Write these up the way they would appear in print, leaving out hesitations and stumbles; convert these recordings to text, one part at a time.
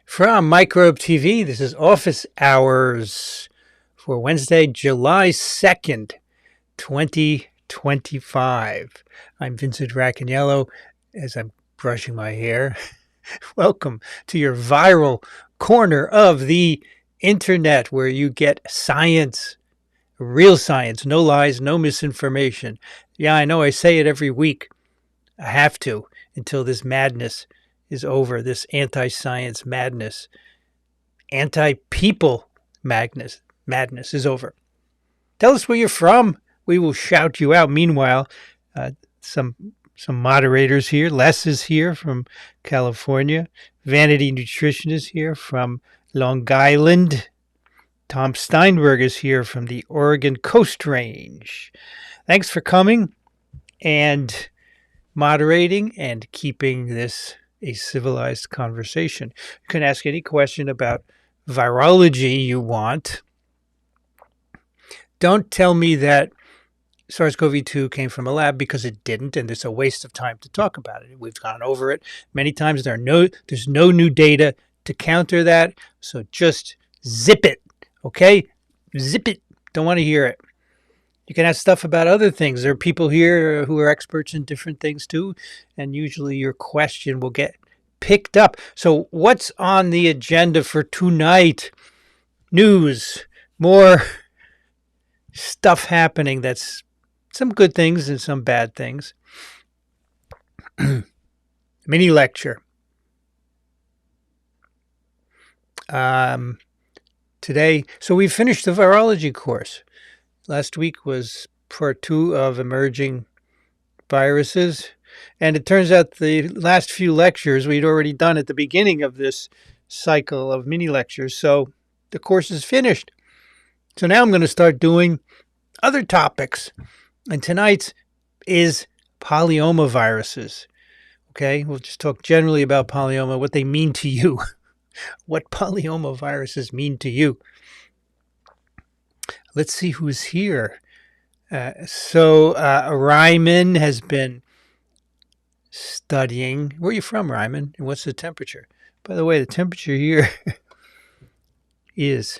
From Microbe TV, this is Office Hours for Wednesday, July 2nd, 2025. I'm Vincent Racaniello as I'm brushing my hair. Welcome to your viral corner of the internet where you get science, real science, no lies, no misinformation. Yeah, I know I say it every week. I have to until this madness is over, this anti-science madness, anti-people madness is over. Tell us where you're from. We will shout you out. Meanwhile, some moderators here. Les is here from California. Vanity Nutrition is here from Long Island. Tom Steinberg is here from the Oregon Coast Range. Thanks for coming and moderating and keeping this a civilized conversation. You can ask any question about virology you want. Don't tell me that SARS-CoV-2 came from a lab, because it didn't, and it's a waste of time to talk about it. We've gone over it many times. There's no new data to counter that, so just zip it, okay? Zip it. Don't want to hear it. You can ask stuff about other things. There are people here who are experts in different things too, and usually your question will get picked up. So what's on the agenda for tonight? News, more stuff happening. That's some good things and some bad things. Mini lecture. Today, so we finished the virology course. Last week was part 2 of emerging viruses. And it turns out the last few lectures we'd already done at the beginning of this cycle of mini lectures. So the course is finished. So now I'm going to start doing other topics. And tonight's is polyomaviruses. Okay, we'll just talk generally about polyoma, what they mean to you, what polyomaviruses mean to you. Let's see who's here. Ryman has been studying. Where are you from, Ryman? And what's the temperature? By the way, the temperature here is,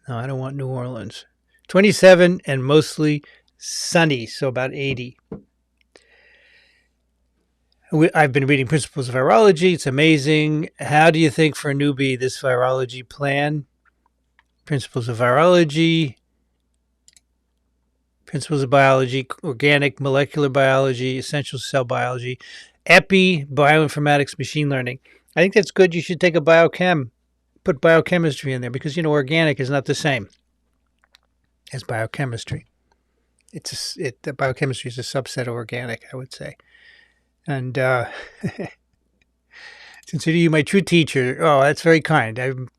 no, I don't want New Orleans. 27 and mostly sunny, so about 80. I've been reading Principles of Virology. It's amazing. How do you think, for a newbie, this virology plan? Principles of Virology, Principles of Biology, Organic Molecular Biology, Essential Cell Biology, Epi, Bioinformatics, Machine Learning. I think that's good. You should take a biochem, put biochemistry in there, because, organic is not the same as biochemistry. The biochemistry is a subset of organic, I would say. And consider you my true teacher. Oh, that's very kind. I'm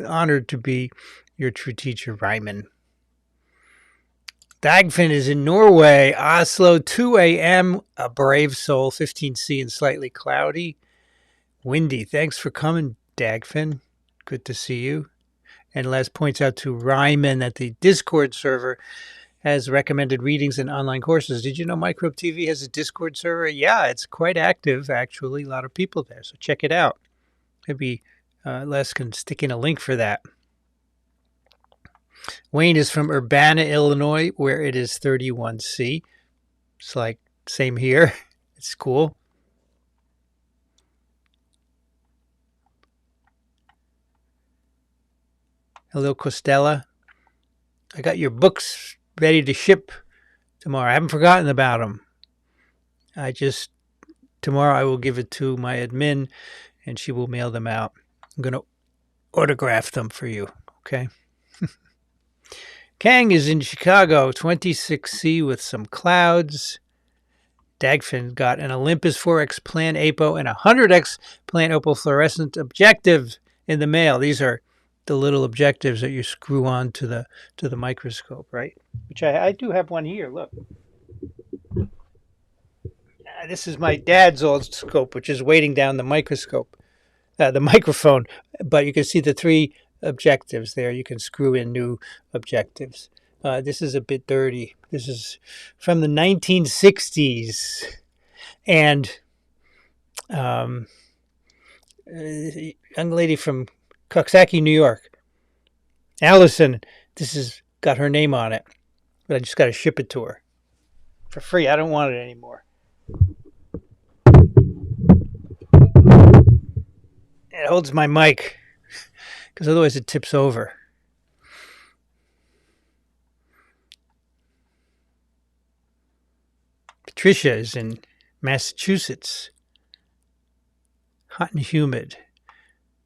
honored to be your true teacher, Ryman. Dagfinn is in Norway, Oslo, 2 a.m., a brave soul, 15C and slightly cloudy. Windy. Thanks for coming, Dagfinn. Good to see you. And Les points out to Ryman that the Discord server has recommended readings and online courses. Did you know Microbe TV has a Discord server? Yeah, it's quite active, actually. A lot of people there, so check it out. Maybe Les can stick in a link for that. Wayne is from Urbana, Illinois, where it is 31C. It's like, same here. It's cool. Hello, Costella. I got your books ready to ship tomorrow. I haven't forgotten about them. Tomorrow I will give it to my admin and she will mail them out. I'm going to autograph them for you, okay? Kang is in Chicago, 26C with some clouds. Dagfinn got an Olympus 4X Plan Apo and a 100X Plan Opal fluorescent objective in the mail. These are the little objectives that you screw on to the microscope, right? Which I do have one here. Look, this is my dad's old scope, which is weighting down the microscope, the microphone. But you can see the 3 objectives there. You can screw in new objectives. This is a bit dirty. This is from the 1960s. And a young lady from Coxsackie, New York, Allison, this has got her name on it, but I just got to ship it to her for free. I don't want it anymore. It holds my mic because otherwise it tips over. Patricia is in Massachusetts. Hot and humid.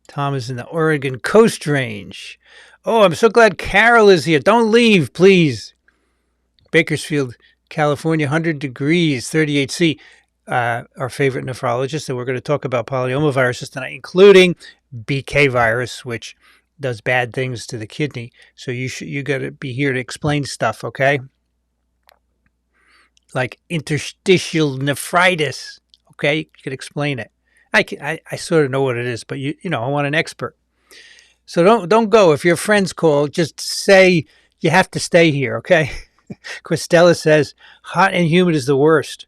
Tom is in the Oregon Coast Range. Oh, I'm so glad Carol is here. Don't leave, please. Bakersfield, California, 100 degrees, 38C. Our favorite nephrologist, and we're going to talk about polyomaviruses tonight, including BK virus, which does bad things to the kidney. So you got to be here to explain stuff, okay? Like interstitial nephritis, okay? You could explain it. I sort of know what it is, but you know, I want an expert. So don't go. If your friends call, just say you have to stay here, okay? Christella says, hot and humid is the worst.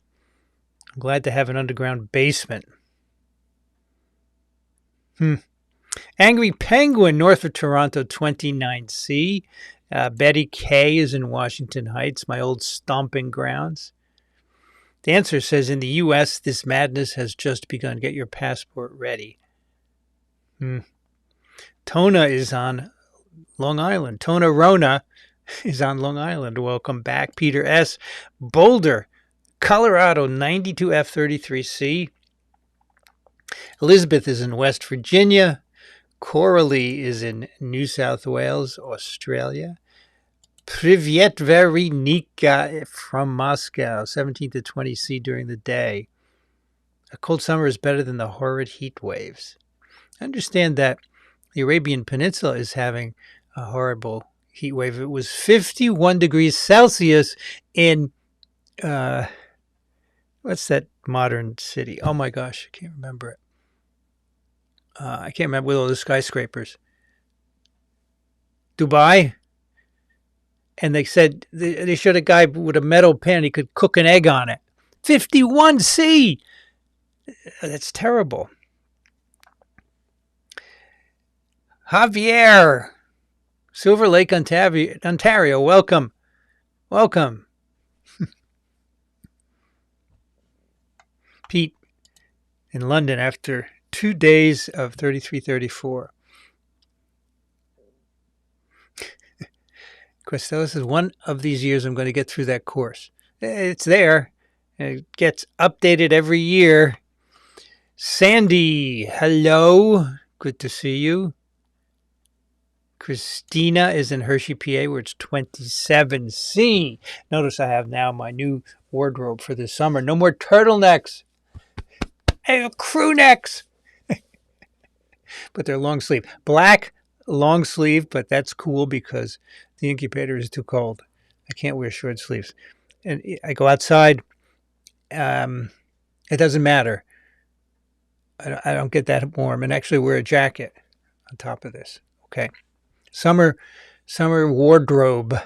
I'm glad to have an underground basement. Angry Penguin, north of Toronto, 29C. Betty K is in Washington Heights, my old stomping grounds. The answer says, in the U.S., this madness has just begun. Get your passport ready. Tona is on Long Island. Tona Rona is on Long Island. Welcome back. Peter S. Boulder, Colorado, 92F33C. Elizabeth is in West Virginia. Coralie is in New South Wales, Australia. Privyet Veronika from Moscow, 17 to 20C during the day. A cold summer is better than the horrid heat waves. I understand that the Arabian Peninsula is having a horrible heat wave. It was 51 degrees Celsius in, what's that modern city? Oh my gosh, I can't remember it. I can't remember with all the skyscrapers. Dubai? And they said they showed a guy with a metal pan. He could cook an egg on it. 51C! That's terrible. Javier, Silver Lake, Ontario. Welcome. Welcome. Pete in London after 2 days of 33-34. Costello says, one of these years I'm going to get through that course. It's there. It gets updated every year. Sandy, hello. Good to see you. Christina is in Hershey, PA, where it's 27C. Notice I have now my new wardrobe for this summer. No more turtlenecks. I have crew necks. But they're long sleeve. Black long sleeve, but that's cool because the incubator is too cold. I can't wear short sleeves. And I go outside. It doesn't matter. I don't get that warm, and actually wear a jacket on top of this. Okay. Summer wardrobe.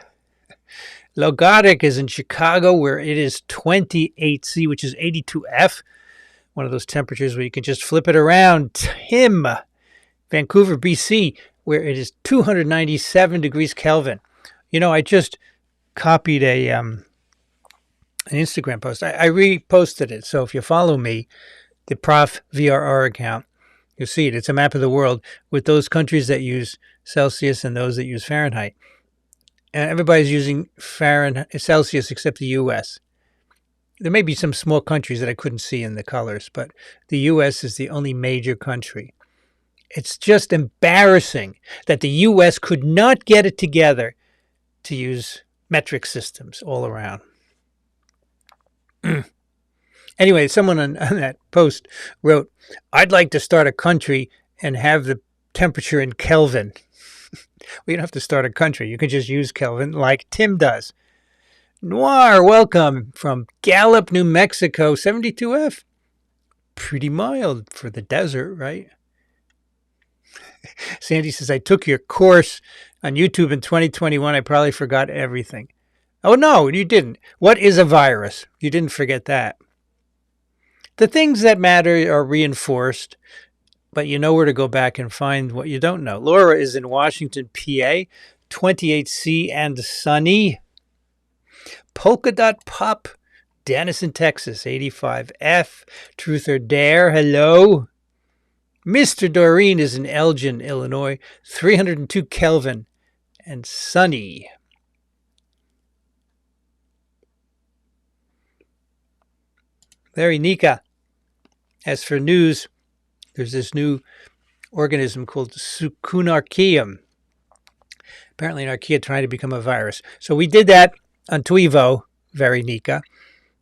Logotic is in Chicago, where it is 28C, which is 82F. One of those temperatures where you can just flip it around. Tim, Vancouver, BC, where it is 297 degrees Kelvin. You know, I just copied an Instagram post. I reposted it. So if you follow me, the Prof VRR account, you'll see it. It's a map of the world with those countries that use Celsius and those that use Fahrenheit. And everybody's using Celsius except the U.S. There may be some small countries that I couldn't see in the colors, but the U.S. is the only major country. It's just embarrassing that the U.S. could not get it together to use metric systems all around. Anyway, someone on that post wrote, I'd like to start a country and have the temperature in Kelvin. Well, you don't have to start a country. You can just use Kelvin like Tim does. Noir, welcome from Gallup, New Mexico, 72F. Pretty mild for the desert, right? Sandy says, I took your course on YouTube in 2021. I probably forgot everything. Oh, no, you didn't. What is a virus? You didn't forget that. The things that matter are reinforced, but you know where to go back and find what you don't know. Laura is in Washington, PA, 28C and sunny. Polka Dot Pop, Dennis in Texas, 85F. Truth or Dare, hello. Mr. Doreen is in Elgin, Illinois, 302 Kelvin and sunny. Larry Nika. As for news, there's this new organism called Sucunarchaeum. Apparently an archaea trying to become a virus. So we did that on Tweevo, very Nika.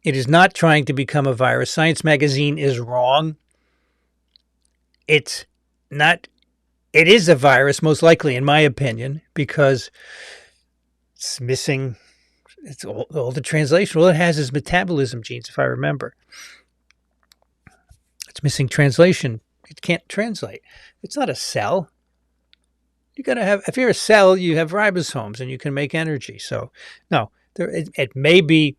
It is not trying to become a virus. Science Magazine is wrong. It's not. It is a virus, most likely, in my opinion, because it's missing. It's all the translation. All it has is metabolism genes, if I remember. It's missing translation. It can't translate. It's not a cell. You got to have. If you're a cell, you have ribosomes, and you can make energy. So, no, it may be.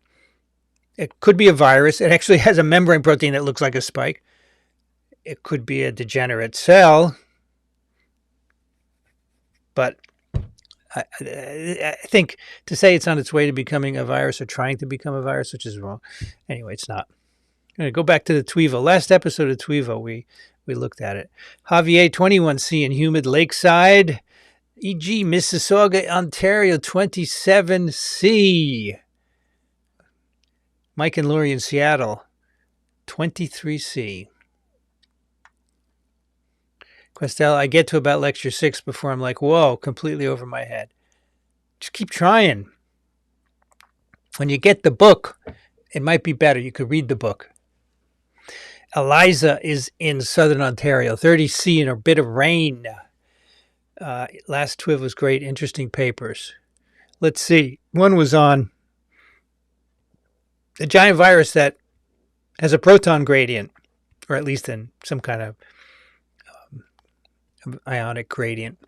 It could be a virus. It actually has a membrane protein that looks like a spike. It could be a degenerate cell, but I think to say it's on its way to becoming a virus or trying to become a virus, which is wrong. Anyway, it's not. I'm going to go back to the Tweevo. Last episode of Tweevo, we looked at it. Javier, 21C in humid Lakeside. E.g. Mississauga, Ontario, 27C. Mike and Lori in Seattle, 23C. Questel, I get to about lecture 6 before I'm like, whoa, completely over my head. Just keep trying. When you get the book, it might be better. You could read the book. Eliza is in Southern Ontario, 30C and a bit of rain. Last Twiv was great, interesting papers. Let's see. One was on a giant virus that has a proton gradient, or at least in some kind of ionic gradient,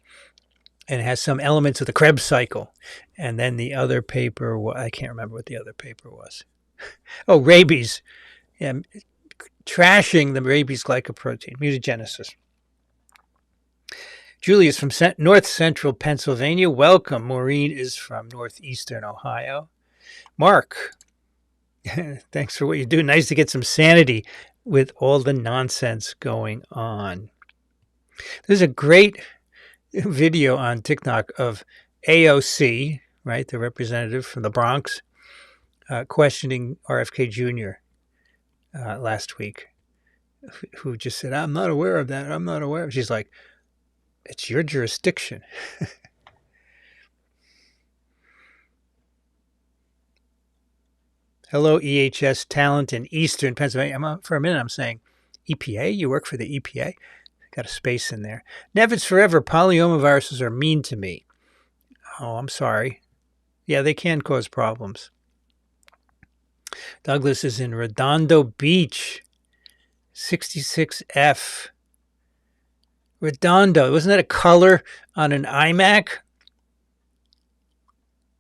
and has some elements of the Krebs cycle. And then the other paper, I can't remember what the other paper was. Oh, rabies. Yeah, trashing the rabies glycoprotein, mutagenesis. Julie is from north central Pennsylvania. Welcome. Maureen is from northeastern Ohio. Mark, thanks for what you do. Nice to get some sanity with all the nonsense going on. There's a great video on TikTok of AOC, right, the representative from the Bronx, questioning RFK Jr. Last week, who just said, I'm not aware of that. I'm not aware. She's like, it's your jurisdiction. Hello, EHS talent in Eastern Pennsylvania. For a minute, I'm saying, EPA? You work for the EPA? Got a space in there. Nevitz forever. Polyomaviruses are mean to me. Oh, I'm sorry. Yeah, they can cause problems. Douglas is in Redondo Beach, 66F. Redondo. Wasn't that a color on an iMac?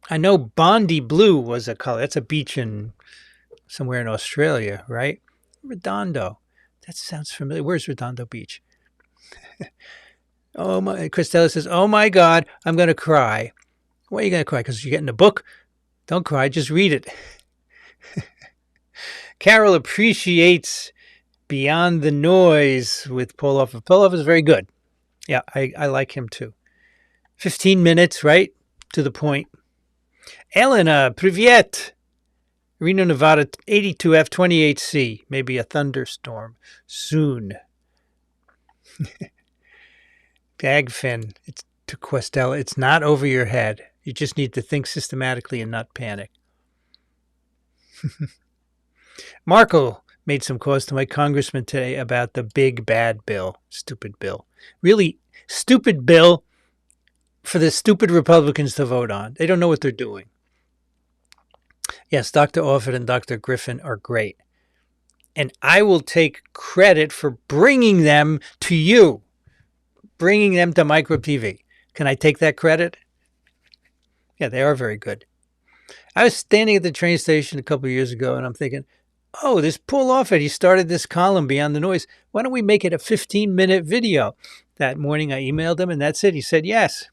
I know Bondi Blue was a color. That's a beach in somewhere in Australia, right? Redondo. That sounds familiar. Where's Redondo Beach? Oh my! Christella says, "Oh my God, I'm going to cry." Why are you going to cry? Because you're getting a book? Don't cry. Just read it. Carol appreciates Beyond the Noise with Polov. Polov is very good. Yeah, I like him too. 15 minutes, right? To the point. Elena, privyet. Reno, Nevada, 82F, 28C. Maybe a thunderstorm soon. Gagfin, it's to Questella. It's not over your head. You just need to think systematically and not panic. Marco made some calls to my congressman today about the big bad bill. Stupid bill. Really stupid bill for the stupid Republicans to vote on. They don't know what they're doing. Yes, Dr. Offit and Dr. Griffin are great. And I will take credit for bringing them to you. bringing them to Microbe TV. Can I take that credit? Yeah, they are very good. I was standing at the train station a couple of years ago, and I'm thinking, oh, this Paul Offit, he started this column, Beyond the Noise. Why don't we make it a 15-minute video? That morning I emailed him, and that's it. He said yes.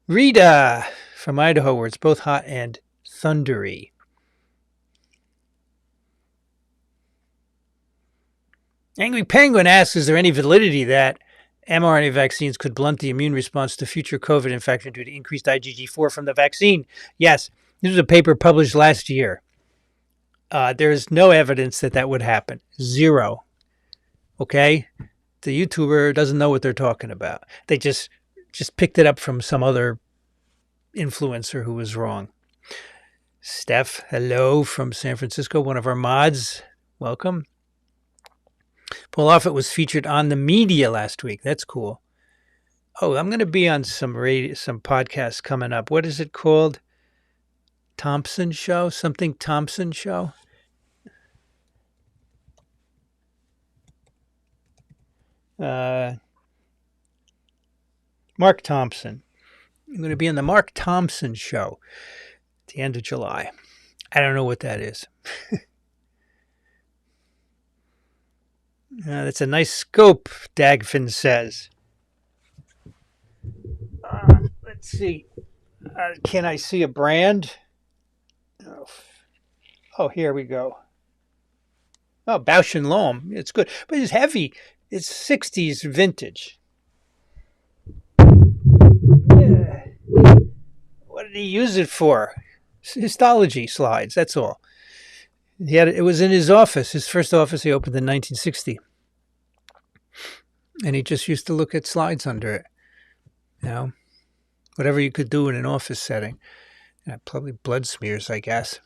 Rita from Idaho, where it's both hot and thundery. Angry Penguin asks, is there any validity that mRNA vaccines could blunt the immune response to future COVID infection due to increased IgG4 from the vaccine? Yes. This was a paper published last year. There is no evidence that that would happen. Zero. Okay? The YouTuber doesn't know what they're talking about. They just picked it up from some other influencer who was wrong. Steph, hello from San Francisco, one of our mods. Welcome. Paul Offit was featured on the media last week. That's cool. Oh, I'm going to be on some podcasts coming up. What is it called? Thompson Show? Something Thompson Show? Mark Thompson. I'm going to be on the Mark Thompson Show at the end of July. I don't know what that is. That's a nice scope, Dagfin says. Let's see. Can I see a brand? Oh, here we go. Oh, Bausch & Lomb. It's good. But it's heavy. It's 60s vintage. Yeah. What did he use it for? Histology slides, that's all. It was in his office. His first office he opened in 1960. And he just used to look at slides under it. You know, whatever you could do in an office setting. Probably blood smears, I guess.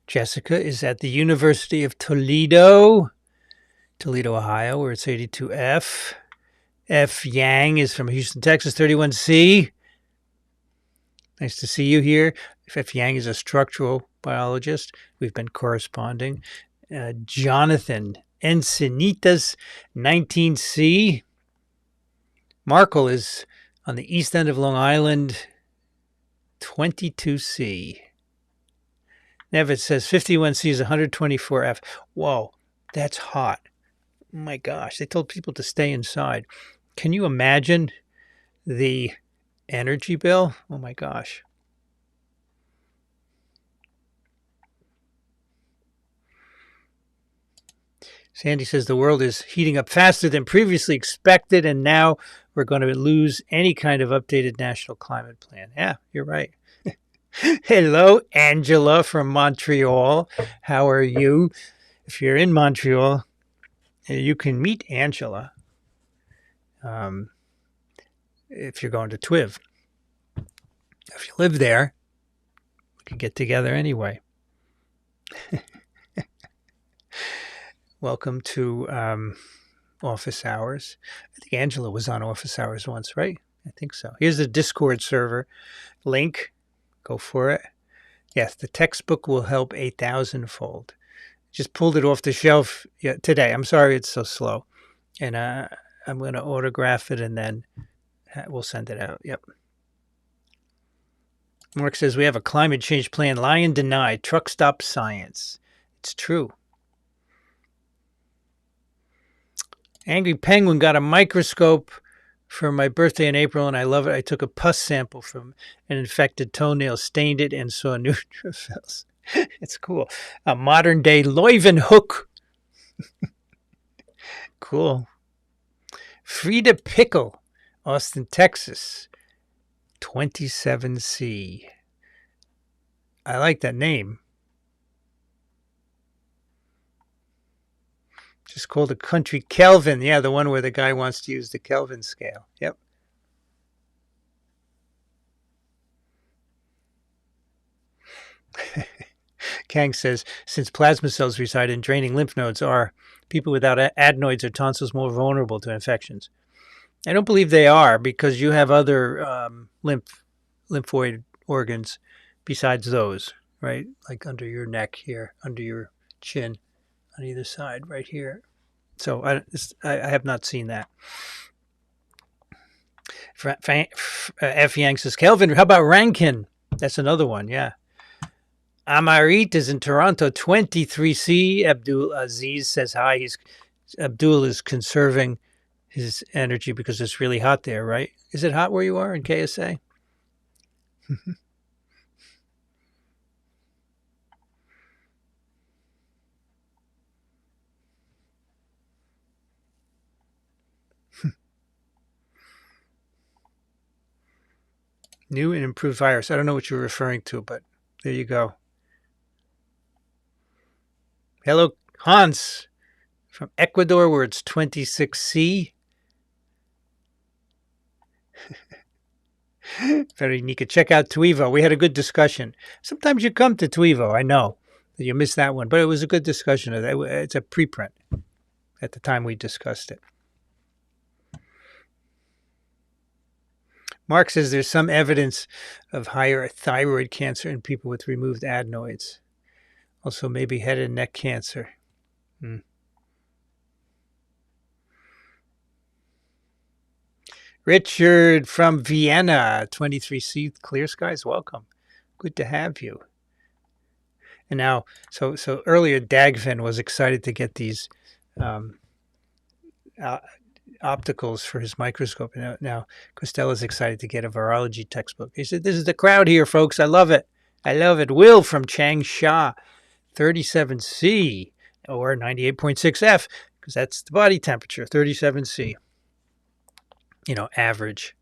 Jessica is at the University of Toledo, Ohio, where it's 82F. F. Yang is from Houston, Texas, 31C. Nice to see you here. F. Yang is a structural biologist. We've been corresponding. Jonathan Encinitas, 19C. Markle is on the east end of Long Island, 22C. Nevitt says 51C is 124F. Whoa, that's hot. Oh my gosh, they told people to stay inside. Can you imagine the energy bill? Oh my gosh. Sandy says the world is heating up faster than previously expected, and now we're going to lose any kind of updated national climate plan. Yeah, you're right. Hello, Angela from Montreal. How are you? If you're in Montreal, you can meet Angela if you're going to TWIV. If you live there, we can get together anyway. Welcome to Office Hours. I think Angela was on Office Hours once, right? I think so. Here's the Discord server link. Go for it. Yes, the textbook will help 1,000-fold. Just pulled it off the shelf today. I'm sorry it's so slow. And I'm going to autograph it and then we'll send it out. Yep. Mark says we have a climate change plan. Lion denied. Truck stop science. It's true. Angry Penguin got a microscope for my birthday in April, and I love it. I took a pus sample from an infected toenail, stained it, and saw neutrophils. It's cool. A modern-day Leuwenhoek. Cool. Frida Pickle, Austin, Texas, 27C. I like that name. Just called a country Kelvin. Yeah, the one where the guy wants to use the Kelvin scale. Yep. Kang says, since plasma cells reside in draining lymph nodes, are people without adenoids or tonsils more vulnerable to infections? I don't believe they are, because you have other lymphoid organs besides those, right? Like under your neck here, under your chin, on either side right here. So I have not seen that. F. Yang says, Kelvin, how about Rankin? That's another one, yeah. Amarit is in Toronto, 23C. Abdul Aziz says hi. Abdul is conserving his energy because it's really hot there, right? Is it hot where you are in KSA? New and improved virus. I don't know what you're referring to, but there you go. Hello, Hans from Ecuador, where it's 26C. Very Nika. Check out Tuivo. We had a good discussion. Sometimes you come to Tuivo. I know that you missed that one, but it was a good discussion. It's a preprint at the time we discussed it. Mark says there's some evidence of higher thyroid cancer in people with removed adenoids. Also, maybe head and neck cancer. Richard from Vienna, 23C, clear skies. Welcome. Good to have you. And now, so earlier, Dagfin was excited to get these opticals for his microscope. And now Costella's excited to get a virology textbook. He said, this is the crowd here, folks. I love it. I love it. Will from Changsha, 37C or 98.6F, because that's the body temperature, 37C. You know, average.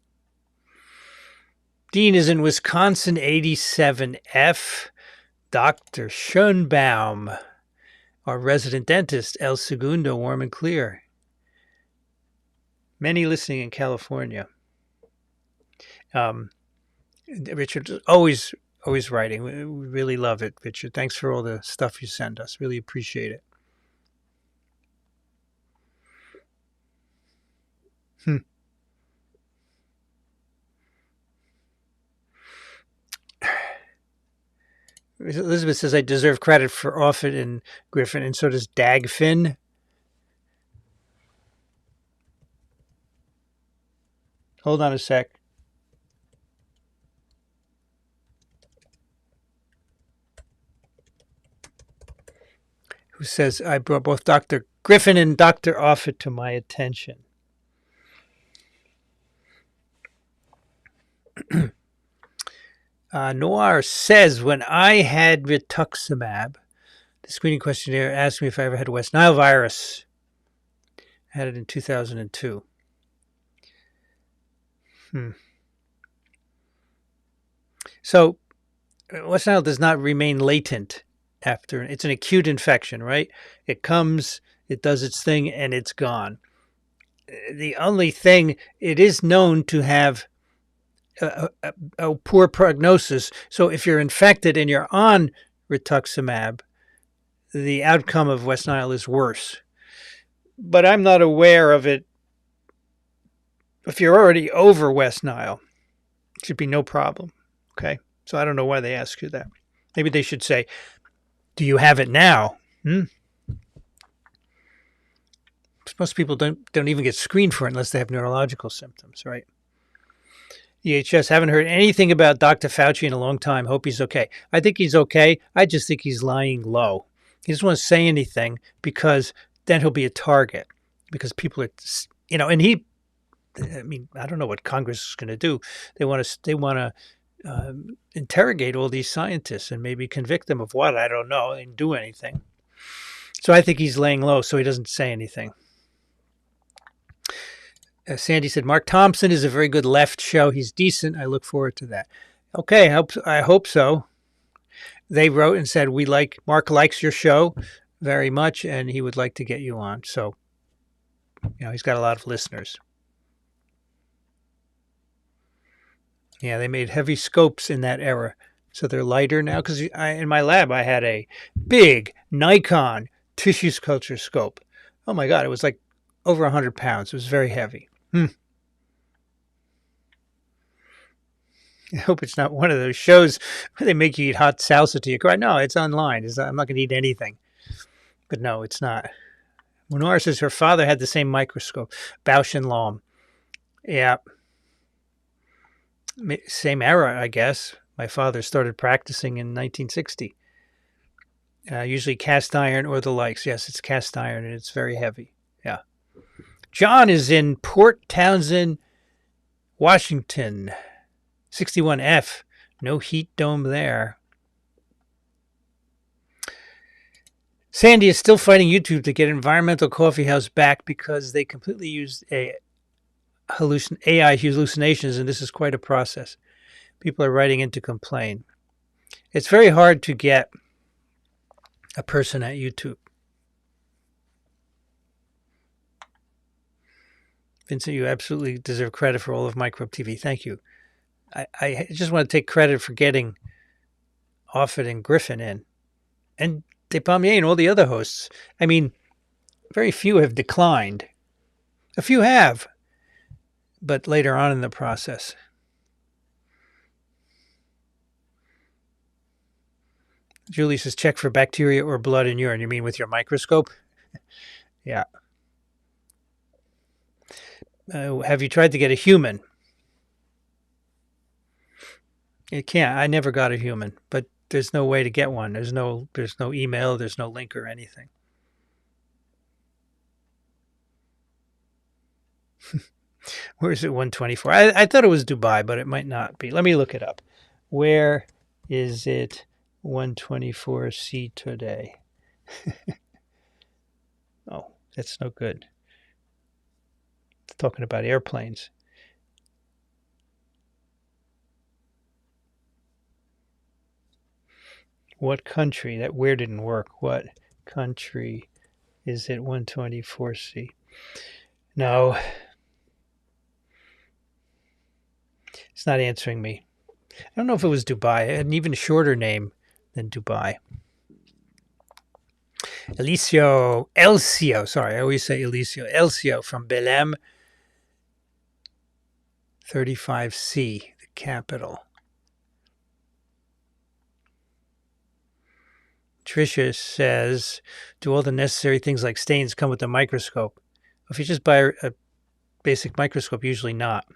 Dean is in Wisconsin, 87F. Dr. Schoenbaum, our resident dentist, El Segundo, warm and clear. Many listening in California. Richard, always writing. We really love it, Richard. Thanks for all the stuff you send us. Really appreciate it. Elizabeth says I deserve credit for Offit and Griffin, and so does Dagfin. Hold on a sec. Who says I brought both Dr. Griffin and Dr. Offit to my attention. Noir says, when I had rituximab, the screening questionnaire asked me if I ever had West Nile virus. I had it in 2002. So West Nile does not remain latent after. It's an acute infection, right? It comes, it does its thing, and it's gone. The only thing, it is known to have a poor prognosis. So if you're infected and you're on rituximab, the outcome of West Nile is worse. But I'm not aware of it. If you're already over West Nile, it should be no problem. Okay? So I don't know why they ask you that. Maybe they should say, do you have it now? Most people don't even get screened for it unless they have neurological symptoms, right? EHS, haven't heard anything about Dr. Fauci in a long time. Hope he's okay. I think he's okay. I just think he's lying low. He doesn't want to say anything because then he'll be a target because people are, and he, I mean, I don't know what Congress is going to do. They want to interrogate all these scientists and maybe convict them of what, I don't know, and do anything. So I think he's laying low so he doesn't say anything. Sandy said, Mark Thompson is a very good left show. He's decent. I look forward to that. Okay, I hope so. They wrote and said, Mark likes your show very much, and he would like to get you on. So, he's got a lot of listeners. Yeah, they made heavy scopes in that era. So they're lighter now. Because in my lab, I had a big Nikon tissue culture scope. Oh, my God. It was like over 100 pounds. It was very heavy. I hope it's not one of those shows where they make you eat hot salsa till you cry. No, it's online. I'm not going to eat anything. But no, it's not. Lenora says her father had the same microscope, Bausch and Lomb. Yeah, same era, I guess. My father started practicing in 1960. Usually cast iron or the likes. Yes, it's cast iron and it's very heavy. Yeah. John is in Port Townsend, Washington. 61F. No heat dome there. Sandy is still fighting YouTube to get Environmental Coffee House back because they completely used AI hallucinations, and this is quite a process. People are writing in to complain. It's very hard to get a person at YouTube. Vincent, you absolutely deserve credit for all of Microbe TV. Thank you. I just want to take credit for getting Offit and Griffin in. And Despommier and all the other hosts. I mean, very few have declined. A few have, but later on in the process. Julie says, check for bacteria or blood in urine. You mean with your microscope? Yeah. Have you tried to get a human? You can't. I never got a human, but there's no way to get one. There's no email. There's no link or anything. Where is it? 124. I thought it was Dubai, but it might not be. Let me look it up. Where is it? 124C today. Oh, that's no good. It's talking about airplanes. What country? That where didn't work. What country is it? 124C. No. It's not answering me. I don't know if it was Dubai. It had an even shorter name than Dubai. Elcio, sorry, I always say Elcio from Belém, 35C, the capital. Tricia says, do all the necessary things like stains come with a microscope? If you just buy a basic microscope, usually not.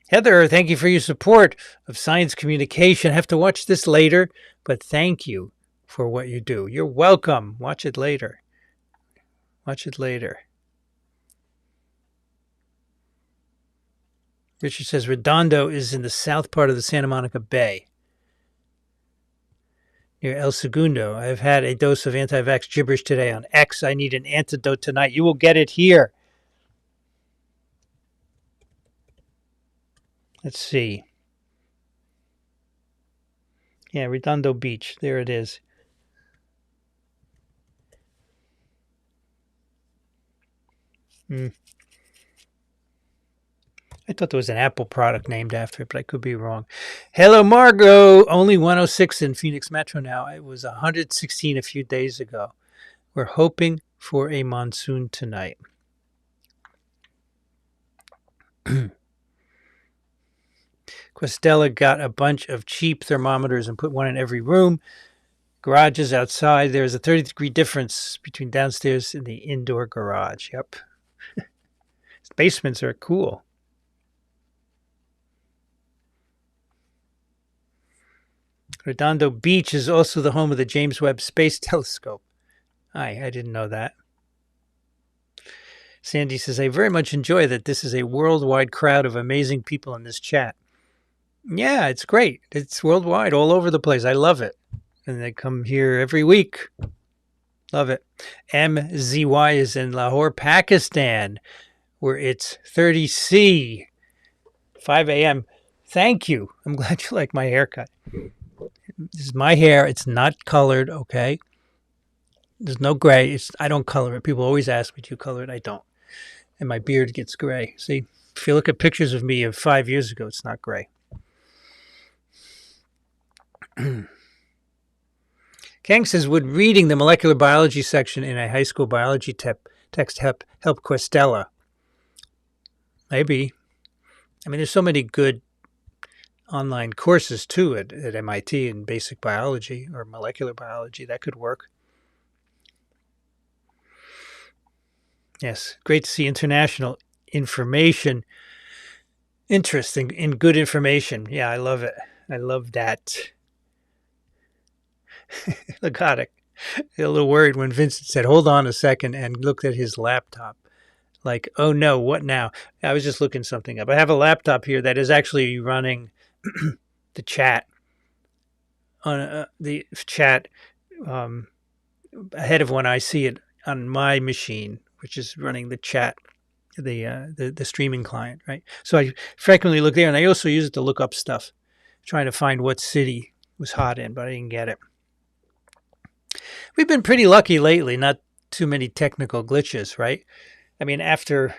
Heather, thank you for your support of science communication. I have to watch this later, but thank you for what you do. You're welcome. Watch it later. Watch it later. Richard says Redondo is in the south part of the Santa Monica Bay, near El Segundo. I've had a dose of anti-vax gibberish today on X. I need an antidote tonight. You will get it here. Let's see. Yeah, Redondo Beach. There it is. I thought there was an Apple product named after it, but I could be wrong. Hello, Margot. Only 106 in Phoenix Metro now. It was 116 a few days ago. We're hoping for a monsoon tonight. Questella got a bunch of cheap thermometers and put one in every room. Garages outside. There's a 30-degree difference between downstairs and the indoor garage. Yep. Basements are cool. Redondo Beach is also the home of the James Webb Space Telescope. I didn't know that. Sandy says, I very much enjoy that this is a worldwide crowd of amazing people in this chat. Yeah, it's great. It's worldwide, all over the place. I love it. And they come here every week. Love it. MZY is in Lahore, Pakistan, where it's 30C, 5 a.m. Thank you. I'm glad you like my haircut. This is my hair. It's not colored, okay? There's no gray. I don't color it. People always ask me, do you color it? I don't. And my beard gets gray. See, if you look at pictures of me of 5 years ago, it's not gray. Kang says, would reading the molecular biology section in a high school biology text help Questella? Maybe. I mean, there's so many good online courses, too, at MIT in basic biology or molecular biology. That could work. Yes, great to see international information. Interesting in good information. Yeah, I love it. I love that. Lagodic. A little worried when Vincent said, "Hold on a second," and looked at his laptop. Like, oh no, what now? I was just looking something up. I have a laptop here that is actually running the chat on the chat um, ahead of when I see it on my machine, which is running the chat, the streaming client, right? So I frequently look there, and I also use it to look up stuff, trying to find what city was hot in, but I didn't get it. We've been pretty lucky lately, not too many technical glitches, right? I mean, after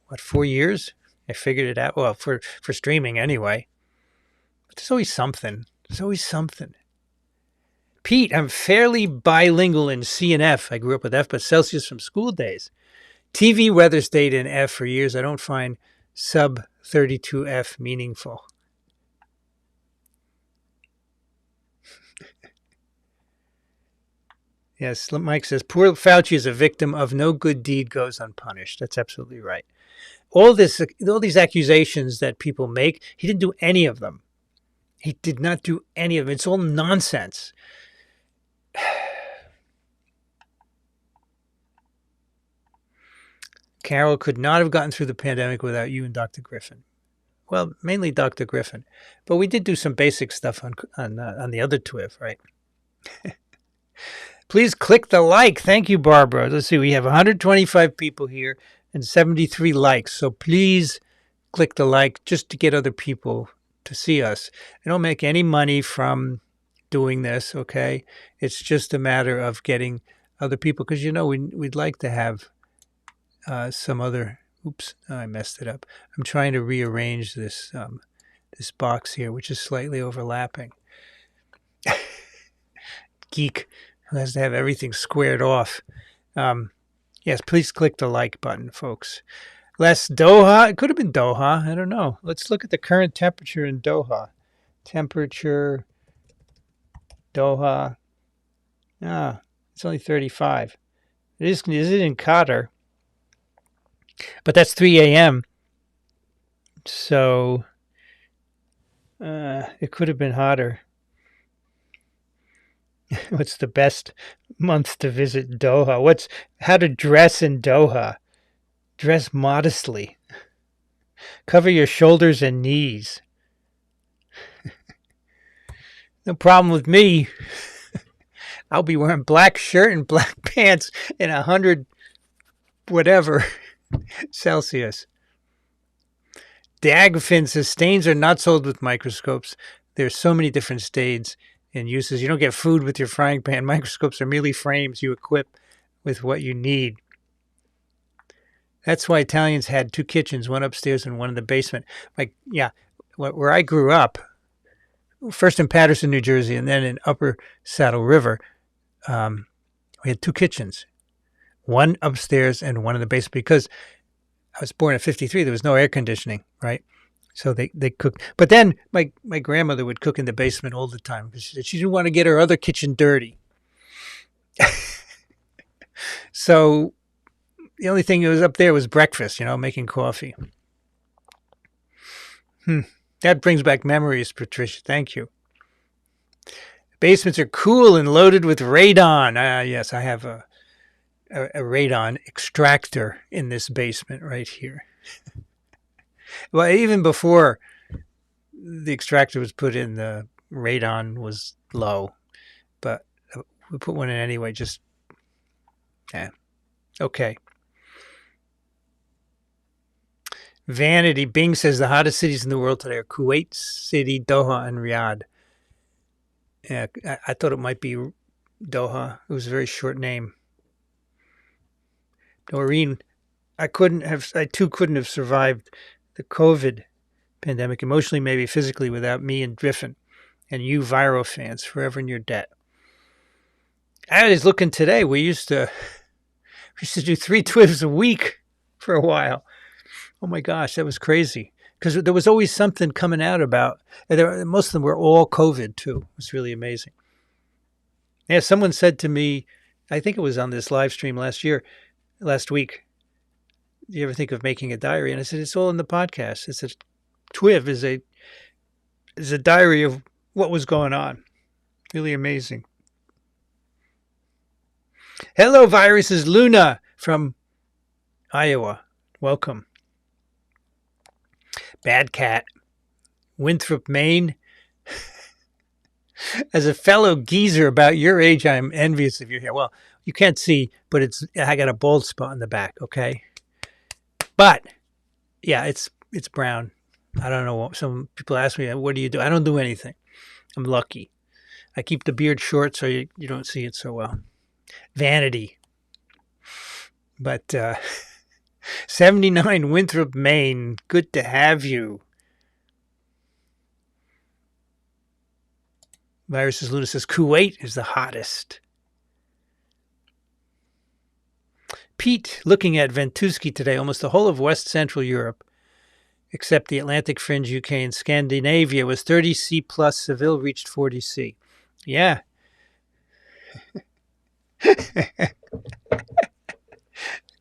what, 4 years, I figured it out. Well, for streaming anyway. But there's always something. There's always something. Pete, I'm fairly bilingual in C and F. I grew up with F, but Celsius from school days. TV weather stayed in F for years. I don't find sub 32F meaningful. Yes, Mike says, poor Fauci is a victim of no good deed goes unpunished. That's absolutely right. All these accusations that people make, he didn't do any of them. He did not do any of them. It's all nonsense. Carol could not have gotten through the pandemic without you and Dr. Griffin. Well, mainly Dr. Griffin, but we did do some basic stuff on the other TWIV, right? Please click the like. Thank you, Barbara. Let's see. We have 125 people here and 73 likes. So please click the like just to get other people to see us. I don't make any money from doing this, okay? It's just a matter of getting other people because, we'd like to have some other. Oops, I messed it up. I'm trying to rearrange this this box here, which is slightly overlapping. Geek who has to have everything squared off. Yes, please click the like button, folks. Less Doha. It could have been Doha. I don't know. Let's look at the current temperature in Doha. Temperature, Doha. It's only 35. Is it in Qatar? But that's 3 a.m. So it could have been hotter. What's the best month to visit Doha? How to dress in Doha? Dress modestly. Cover your shoulders and knees. No problem with me. I'll be wearing black shirt and black pants in 100 whatever Celsius. Dagfin says stains are not sold with microscopes. There's so many different stains and uses. You don't get food with your frying pan. Microscopes are merely frames you equip with what you need. That's why Italians had 2 kitchens, one upstairs and one in the basement. Where I grew up, first in Paterson, New Jersey, and then in Upper Saddle River, we had 2 kitchens, one upstairs and one in the basement because I was born in 1953. There was no air conditioning, right? So they cooked. But then my grandmother would cook in the basement all the time because she said she didn't want to get her other kitchen dirty. So the only thing that was up there was breakfast, making coffee. That brings back memories, Patricia. Thank you. Basements are cool and loaded with radon. Yes, I have a radon extractor in this basement right here. Well, even before the extractor was put in, the radon was low, but we put one in anyway. Okay. Vanity Bing says the hottest cities in the world today are Kuwait City, Doha, and Riyadh. Yeah, I thought it might be Doha. It was a very short name. Doreen, I too couldn't have survived the COVID pandemic, emotionally, maybe physically, without me and Griffin and you Viro fans, forever in your debt. I was looking today. We used to do 3 TWIVs a week for a while. Oh my gosh, that was crazy. Because there was always something coming out about, most of them were all COVID too. It was really amazing. Yeah, someone said to me, I think it was on this live stream last week, you ever think of making a diary? And I said, it's all in the podcast. It's a TWIV is a diary of what was going on. Really amazing. Hello, viruses. Luna from Iowa. Welcome. Bad Cat. Winthrop, Maine. As a fellow geezer about your age, I'm envious of your hair. Well, you can't see, but I got a bald spot in the back, okay? But yeah, it's brown. I don't know. Some people ask me, what do you do? I don't do anything. I'm lucky. I keep the beard short so you don't see it so well. Vanity. But 79 Winthrop, Maine. Good to have you. Viruses Luna says Kuwait is the hottest. Pete, looking at Ventusky today, almost the whole of West Central Europe, except the Atlantic fringe, UK, and Scandinavia, was 30 C plus. Seville reached 40 C. Yeah.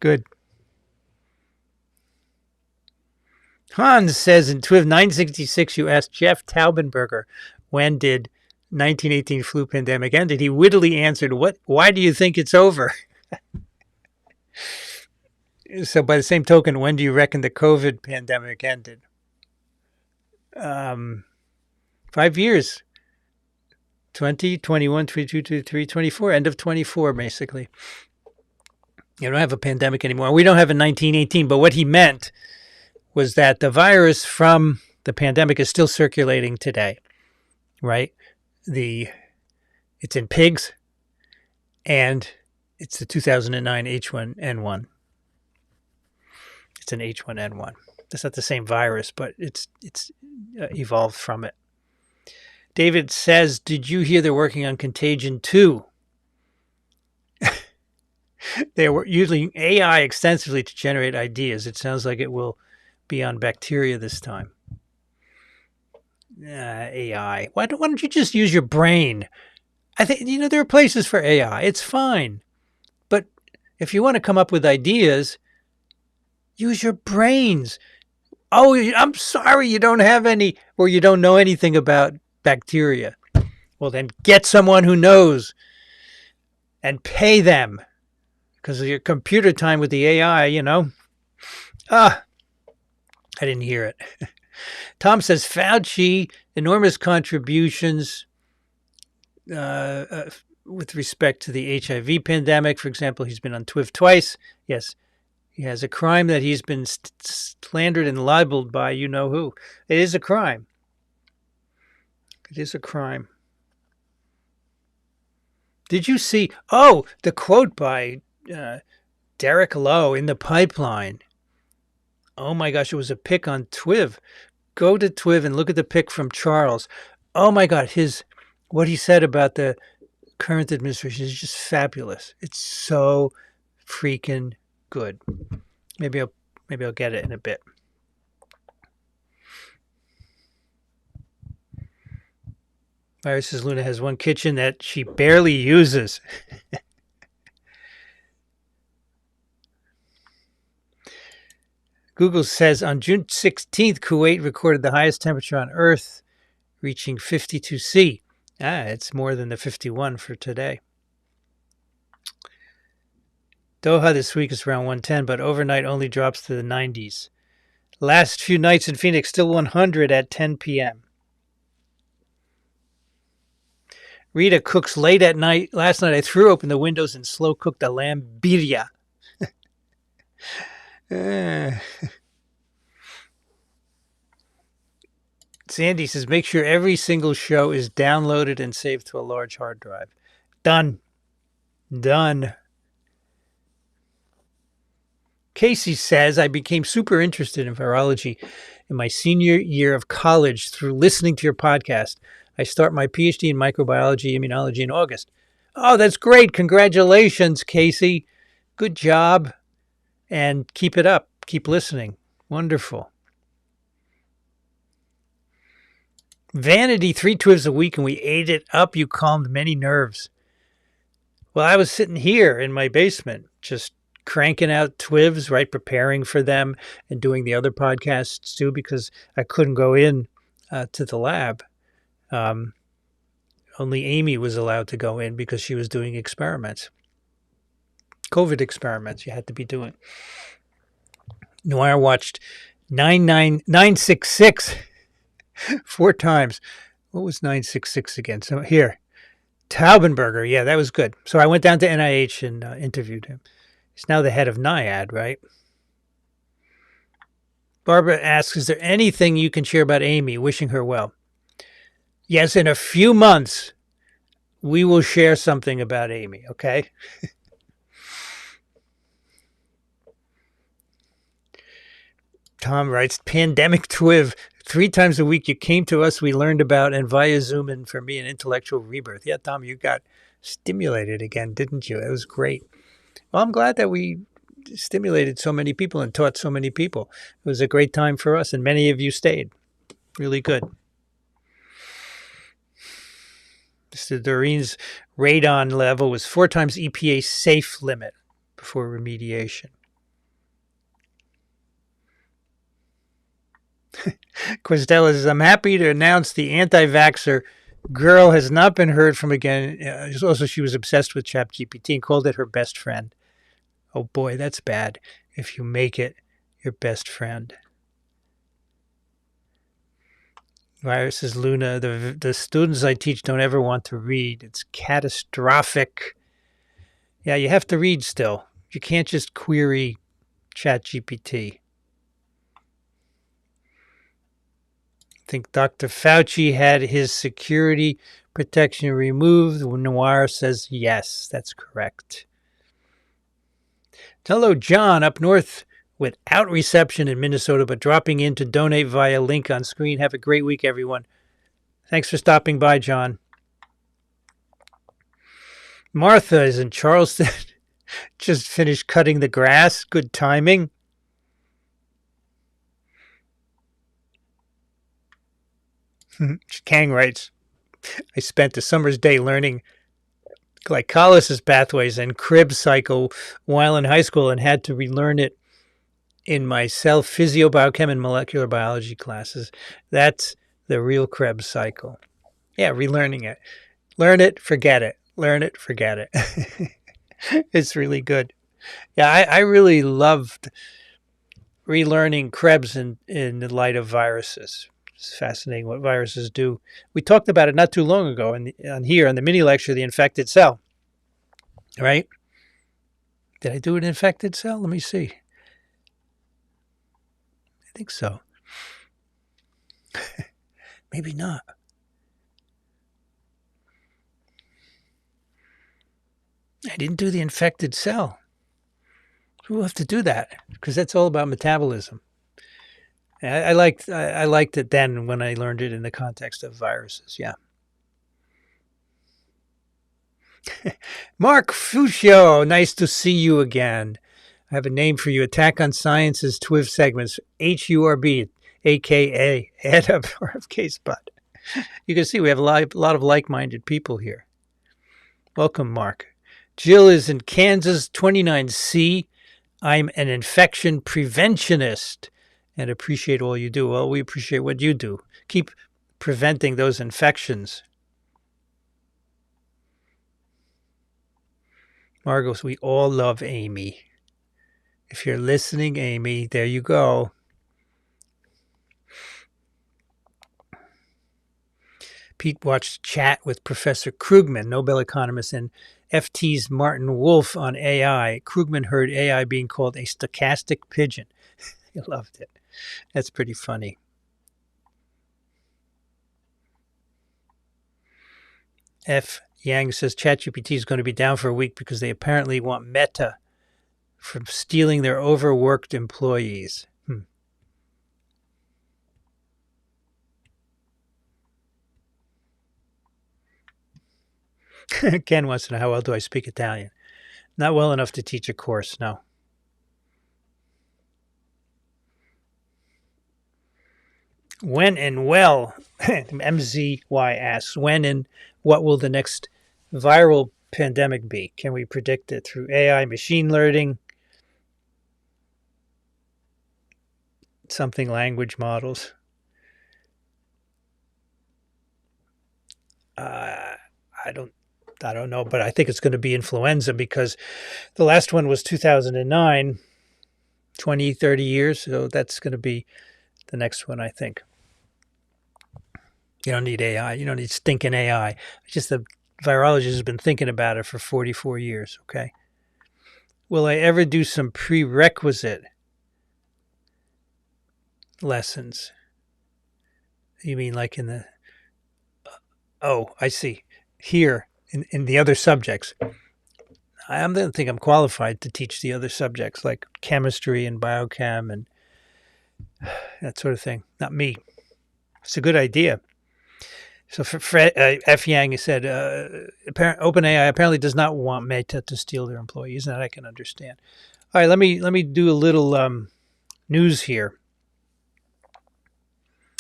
Good. Hans says in TWIV 966, you asked Jeff Taubenberger, when did 1918 flu pandemic ended? He wittily answered, why do you think it's over? So by the same token, when do you reckon the COVID pandemic ended? 5 years. 20, 21, 22, 23, 24, end of 24, basically. You don't have a pandemic anymore. We don't have a 1918, but what he meant was that the virus from the pandemic is still circulating today, right? It's in pigs, and it's the 2009 H1N1. It's an H1N1. It's not the same virus, but it's evolved from it. David says, did you hear they're working on Contagion 2? They were using AI extensively to generate ideas. It sounds like it will be on bacteria this time. AI. Why don't you just use your brain? I think, there are places for AI. It's fine. But if you want to come up with ideas, use your brains. Oh, I'm sorry you don't have any, or you don't know anything about bacteria. Well, then get someone who knows and pay them. Because of your computer time with the AI, I didn't hear it. Tom says, Fauci, enormous contributions with respect to the HIV pandemic. For example, he's been on TWIV twice. Yes, he has a crime that he's been slandered and libeled by you-know-who. It is a crime. It is a crime. Did you see, the quote by Derek Lowe in the pipeline? Oh my gosh, it was a pic on TWIV. Go to TWIV and look at the pic from Charles. Oh my God, what he said about the current administration is just fabulous. It's so freaking good. Maybe I'll get it in a bit. Viruses Luna has one kitchen that she barely uses. Google says on June 16th, Kuwait recorded the highest temperature on Earth, reaching 52 C. It's more than the 51 for today. Doha this week is around 110, but overnight only drops to the 90s. Last few nights in Phoenix, still 100 at 10 p.m. Rita cooks late at night. Last night I threw open the windows and slow cooked a lamb birria. Sandy says, make sure every single show is downloaded and saved to a large hard drive. Done. Casey says, I became super interested in virology in my senior year of college through listening to your podcast. I start my PhD in microbiology, immunology in August. Oh, that's great. Congratulations, Casey. Good job. And keep it up. Keep listening. Wonderful. Vanity, 3 TWIVs a week, and we ate it up. You calmed many nerves. Well, I was sitting here in my basement, just cranking out TWIVs, right, preparing for them and doing the other podcasts too, because I couldn't go in to the lab. Only Amy was allowed to go in because she was doing experiments, COVID experiments you had to be doing. Noir watched 966 4 times. What was 966 again? So here, Taubenberger. Yeah, that was good. So I went down to NIH and interviewed him. He's now the head of NIAID, right? Barbara asks, is there anything you can share about Amy? Wishing her well. Yes, in a few months, we will share something about Amy, okay? Tom writes, pandemic TWIV. 3 times a week you came to us, we learned about, and via Zoom, and for me, an intellectual rebirth. Yeah, Tom, you got stimulated again, didn't you? It was great. Well, I'm glad that we stimulated so many people and taught so many people. It was a great time for us, and many of you stayed. Really good. Mr. Doreen's radon level was 4 times EPA safe limit before remediation. Quistella says, I'm happy to announce the anti-vaxxer girl has not been heard from again. Also, she was obsessed with ChatGPT and called it her best friend. Oh boy, that's bad if you make it your best friend. Viruses, Luna, the students I teach don't ever want to read. It's catastrophic. Yeah, you have to read still. You can't just query ChatGPT. I think Dr. Fauci had his security protection removed. Noir says yes, that's correct. Hello, John, up north without reception in Minnesota, but dropping in to donate via link on screen. Have a great week, everyone. Thanks for stopping by, John. Martha is in Charleston. Just finished cutting the grass. Good timing. Kang writes, I spent a summer's day learning glycolysis pathways and Krebs cycle while in high school and had to relearn it in my cell physiobiochem and molecular biology classes. That's the real Krebs cycle. Yeah, relearning it. Learn it, forget it. Learn it, forget it. It's really good. Yeah, I really loved relearning Krebs in the light of viruses. It's fascinating what viruses do. We talked about it not too long ago on here on the mini lecture, The Infected Cell. Right? Did I do an infected cell? Let me see. I think so. Maybe not. I didn't do the infected cell. We'll have to do that because that's all about metabolism. I liked it then when I learned it in the context of viruses. Yeah. Mark Fuccio, nice to see you again. I have a name for you. Attack on Science's TWIV segments, HURB, a.k.a. Head Up RFK Spot. You can see we have a lot of like-minded people here. Welcome, Mark. Jill is in Kansas, 29C. I'm an infection preventionist and appreciate all you do. Well, we appreciate what you do. Keep preventing those infections. Margos, we all love Amy. If you're listening, Amy, there you go. Pete watched Chat with Professor Krugman, Nobel economist, and FT's Martin Wolf on AI. Krugman heard AI being called a stochastic pigeon. He loved it. That's pretty funny. F. Yang says ChatGPT is going to be down for a week because they apparently want Meta from stealing their overworked employees. Ken wants to know, how well do I speak Italian? Not well enough to teach a course, no. When and well, MZY asks, when and what will the next viral pandemic be? Can we predict it through AI, machine learning? something language models. I don't know, but I think it's going to be influenza because the last one was 2009, 20, 30 years. So that's going to be the next one, I think. You don't need AI. You don't need stinking AI. It's just the virologist has been thinking about it for 44 years, okay? Will I ever do some prerequisite lessons? You mean like in the... Oh, I see. Here, in the other subjects. I don't think I'm qualified to teach the other subjects like chemistry and biochem and that sort of thing. Not me. It's a good idea. So for F. Yang said, OpenAI apparently does not want Meta to steal their employees, and that I can understand. All right, let me do a little news here.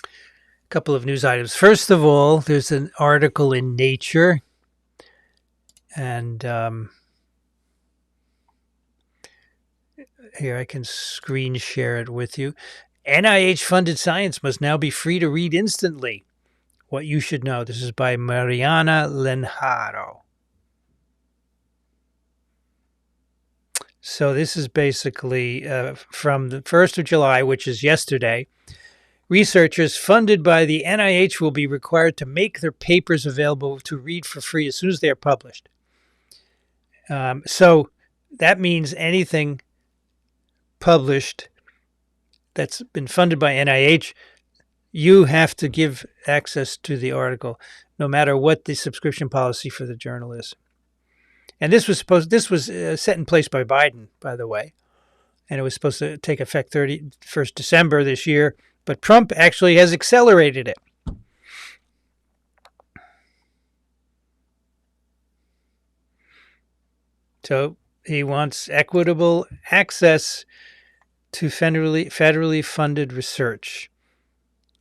A couple of news items. First of all, there's an article in Nature, and here I can screen share it with you. NIH-funded science must now be free to read instantly. What you should know. This is by Mariana Lenjaro. So this is basically from the 1st of July, which is yesterday. Researchers funded by the NIH will be required to make their papers available to read for free as soon as they are published. So that means anything published that's been funded by NIH, you have to give access to the article, no matter what the subscription policy for the journal is. And this was set in place by Biden, by the way, and it was supposed to take effect 31st December this year, but Trump actually has accelerated it. So he wants equitable access to federally funded research.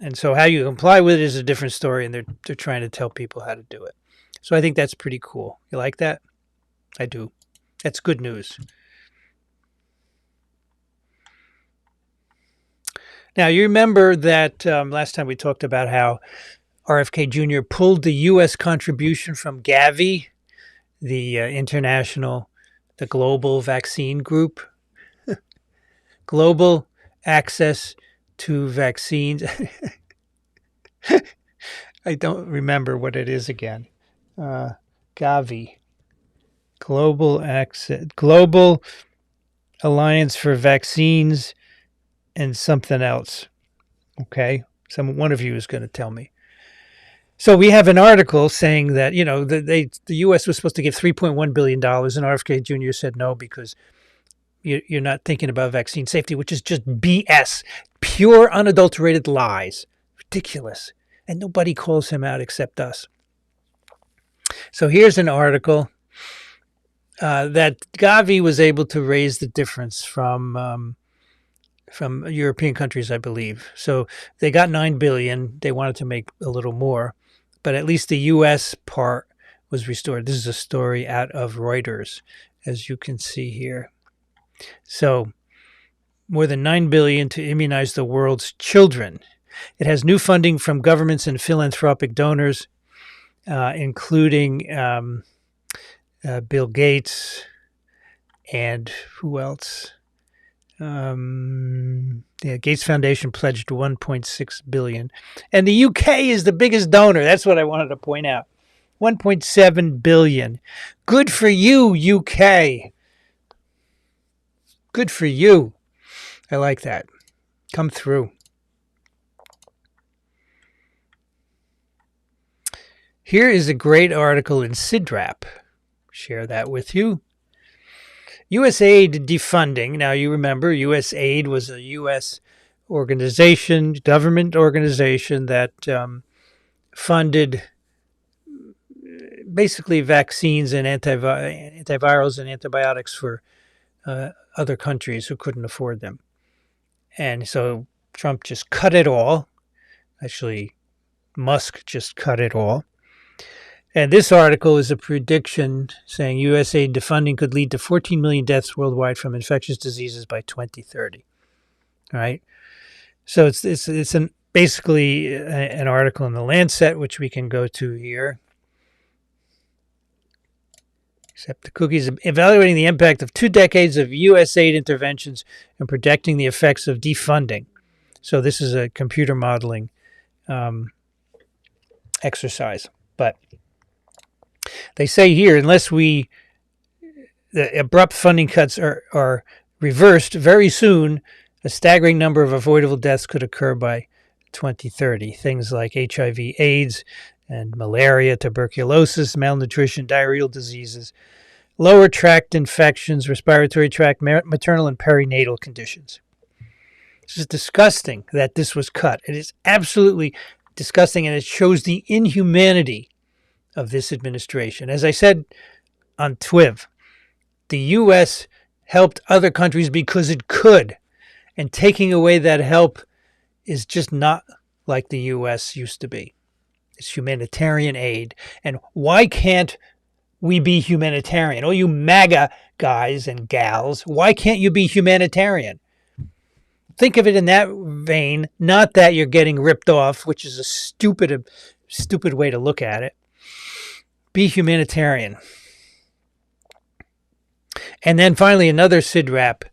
And so how you comply with it is a different story, and they're trying to tell people how to do it. So I think that's pretty cool. You like that? I do. That's good news. Now, you remember that last time we talked about how RFK Jr. pulled the U.S. contribution from Gavi, the global vaccine group. Global access to vaccines. I don't remember what it is again. Gavi. Global Alliance for Vaccines and something else. Okay? One of you is going to tell me. So we have an article saying that, the U.S. was supposed to give $3.1 billion, and RFK Jr. said no because you're not thinking about vaccine safety, which is just BS. Pure, unadulterated lies. Ridiculous. And nobody calls him out except us. So here's an article that Gavi was able to raise the difference from European countries, I believe. So they got $9 billion. They wanted to make a little more, but at least the U.S. part was restored. This is a story out of Reuters, as you can see here. So more than $9 billion to immunize the world's children. It has new funding from governments and philanthropic donors, including Bill Gates and who else? Gates Foundation pledged $1.6 billion. And the UK is the biggest donor. That's what I wanted to point out. $1.7 billion. Good for you, UK. Good for you. I like that. Come through. Here is a great article in SIDRAP. Share that with you. USAID defunding. Now, you remember USAID was a U.S. organization, government organization that funded basically vaccines and antivirals and antibiotics for other countries who couldn't afford them. And so Trump just cut it all. Actually, Musk just cut it all. And this article is a prediction saying USAID defunding could lead to 14 million deaths worldwide from infectious diseases by 2030. All right. So it's basically an article in the Lancet, which we can go to here. Except the cookies, evaluating the impact of 2 decades of U.S. aid interventions and projecting the effects of defunding. So this is a computer modeling exercise. But they say here, unless the abrupt funding cuts are reversed very soon, a staggering number of avoidable deaths could occur by 2030. Things like HIV, AIDS, and malaria, tuberculosis, malnutrition, diarrheal diseases, lower tract infections, respiratory tract, maternal and perinatal conditions. This is disgusting that this was cut. It is absolutely disgusting, and it shows the inhumanity of this administration. As I said on Twiv, the U.S. helped other countries because it could, and taking away that help is just not like the U.S. used to be. It's humanitarian aid. And why can't we be humanitarian? Oh, you MAGA guys and gals, why can't you be humanitarian? Think of it in that vein, not that you're getting ripped off, which is a stupid way to look at it. Be humanitarian. And then finally, another CIDRAP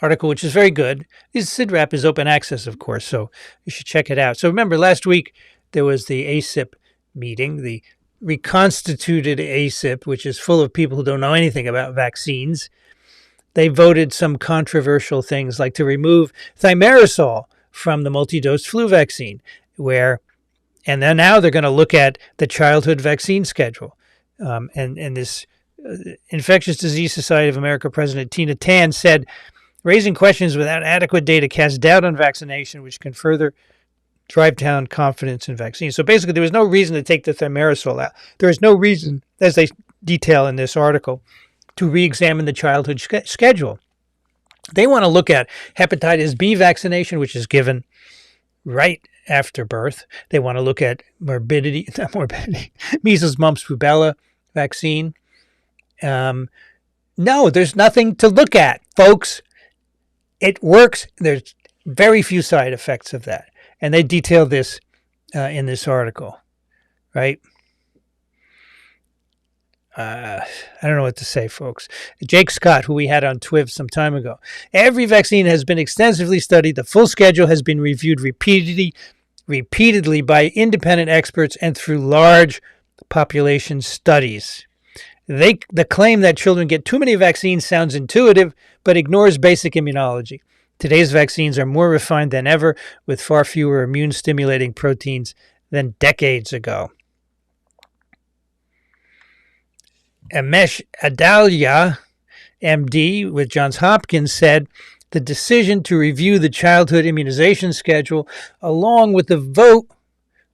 article, which is very good. This CIDRAP is open access, of course, so you should check it out. So remember, last week there was the ACIP meeting, the reconstituted ACIP, which is full of people who don't know anything about vaccines. They voted some controversial things like to remove thimerosal from the multi-dose flu vaccine, and then now they're going to look at the childhood vaccine schedule. And this Infectious Disease Society of America President Tina Tan said, raising questions without adequate data casts doubt on vaccination, which can further drive down confidence in vaccines. So basically, there was no reason to take the thimerosal out. There is no reason, as they detail in this article, to re-examine the childhood schedule. They want to look at hepatitis B vaccination, which is given right after birth. They want to look at measles, mumps, rubella vaccine. No, there's nothing to look at, folks. It works. There's very few side effects of that. And they detail this in this article, right? I don't know what to say, folks. Jake Scott, who we had on Twiv some time ago. Every vaccine has been extensively studied. The full schedule has been reviewed repeatedly by independent experts and through large population studies. The claim that children get too many vaccines sounds intuitive, but ignores basic immunology. Today's vaccines are more refined than ever, with far fewer immune-stimulating proteins than decades ago. Amesh Adalia, MD, with Johns Hopkins, said the decision to review the childhood immunization schedule, along with the vote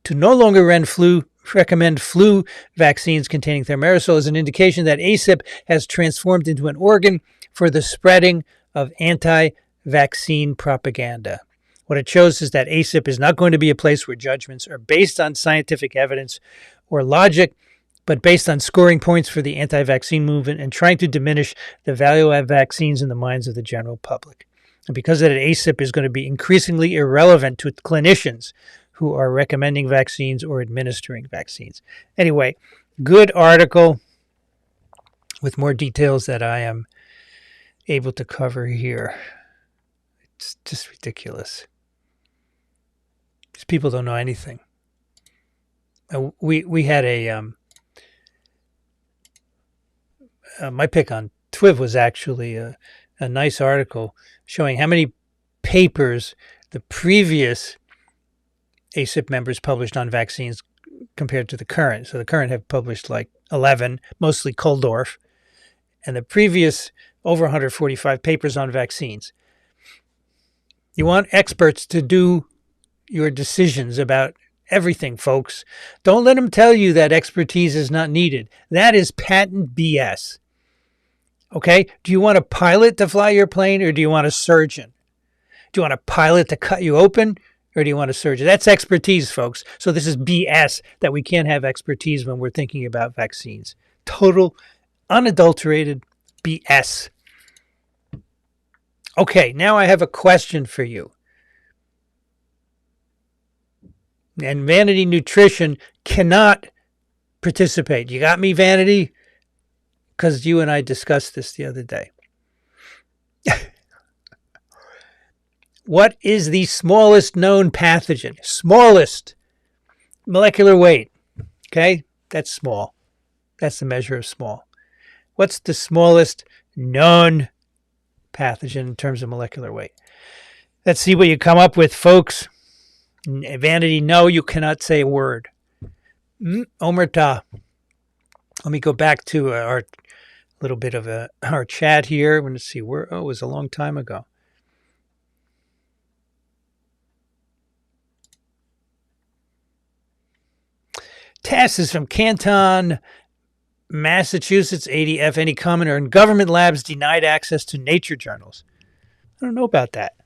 to no longer recommend flu vaccines containing thimerosal, is an indication that ACIP has transformed into an organ for the spreading of anti-vaccine propaganda. What it shows is that ACIP is not going to be a place where judgments are based on scientific evidence or logic, but based on scoring points for the anti-vaccine movement and trying to diminish the value of vaccines in the minds of the general public. And because of that, ACIP is going to be increasingly irrelevant to clinicians who are recommending vaccines or administering vaccines. Anyway, good article with more details that I am able to cover here. It's just ridiculous. These people don't know anything. We had my pick on Twiv was actually a nice article showing how many papers the previous ACIP members published on vaccines compared to the current. So the current have published like 11, mostly Kuldorf, and the previous over 145 papers on vaccines. You want experts to do your decisions about everything, folks. Don't let them tell you that expertise is not needed. That is patent BS. Okay? Do you want a pilot to fly your plane, or do you want a surgeon? Do you want a pilot to cut you open, or do you want a surgeon? That's expertise, folks. So this is BS that we can't have expertise when we're thinking about vaccines. Total, unadulterated BS. Okay, now I have a question for you. And Vanity Nutrition cannot participate. You got me, Vanity? Because you and I discussed this the other day. What is the smallest known pathogen? Smallest molecular weight. Okay, that's small. That's the measure of small. What's the smallest known pathogen in terms of molecular weight? Let's see what you come up with, folks. Vanity, no, you cannot say a word. Omerta. Let me go back to our little bit of our chat here. I'm going to see where. Oh, it was a long time ago. Tess is from Canton, Massachusetts. 80F. Any commenter on government labs denied access to nature journals? I don't know about that.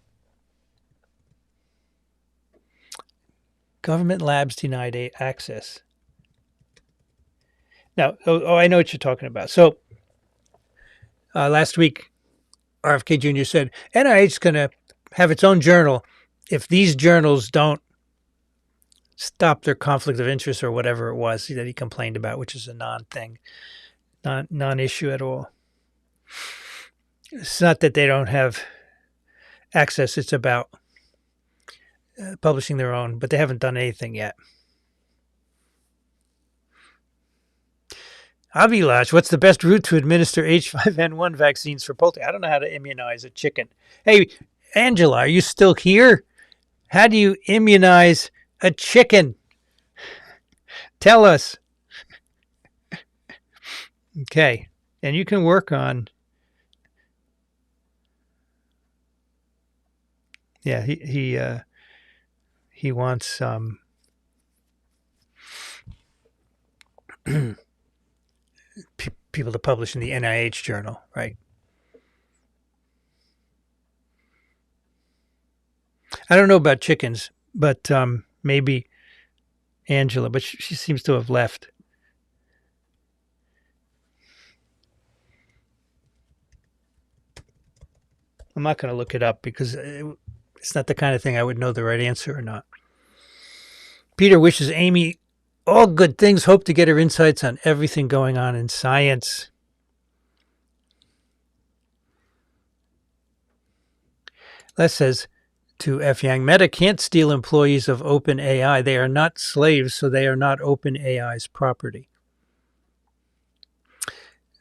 Government labs denied access. Now, I know what you're talking about. So last week, RFK Jr. said NIH is going to have its own journal if these journals don't stop their conflict of interest or whatever it was that he complained about, which is a non-thing, non-issue at all. It's not that they don't have access. It's about publishing their own, but they haven't done anything yet. Avilash, what's the best route to administer H5N1 vaccines for poultry? I don't know how to immunize a chicken. Hey, Angela, are you still here? How do you immunize a chicken? Tell us. Okay. And you can work on. Yeah, he wants people to publish in the NIH journal, right? I don't know about chickens, but maybe Angela, but she seems to have left. I'm not going to look it up because it's not the kind of thing I would know the right answer or not. Peter wishes Amy all good things. Hope to get her insights on everything going on in science. Les says to F. Yang, Meta can't steal employees of OpenAI. They are not slaves, so they are not OpenAI's property.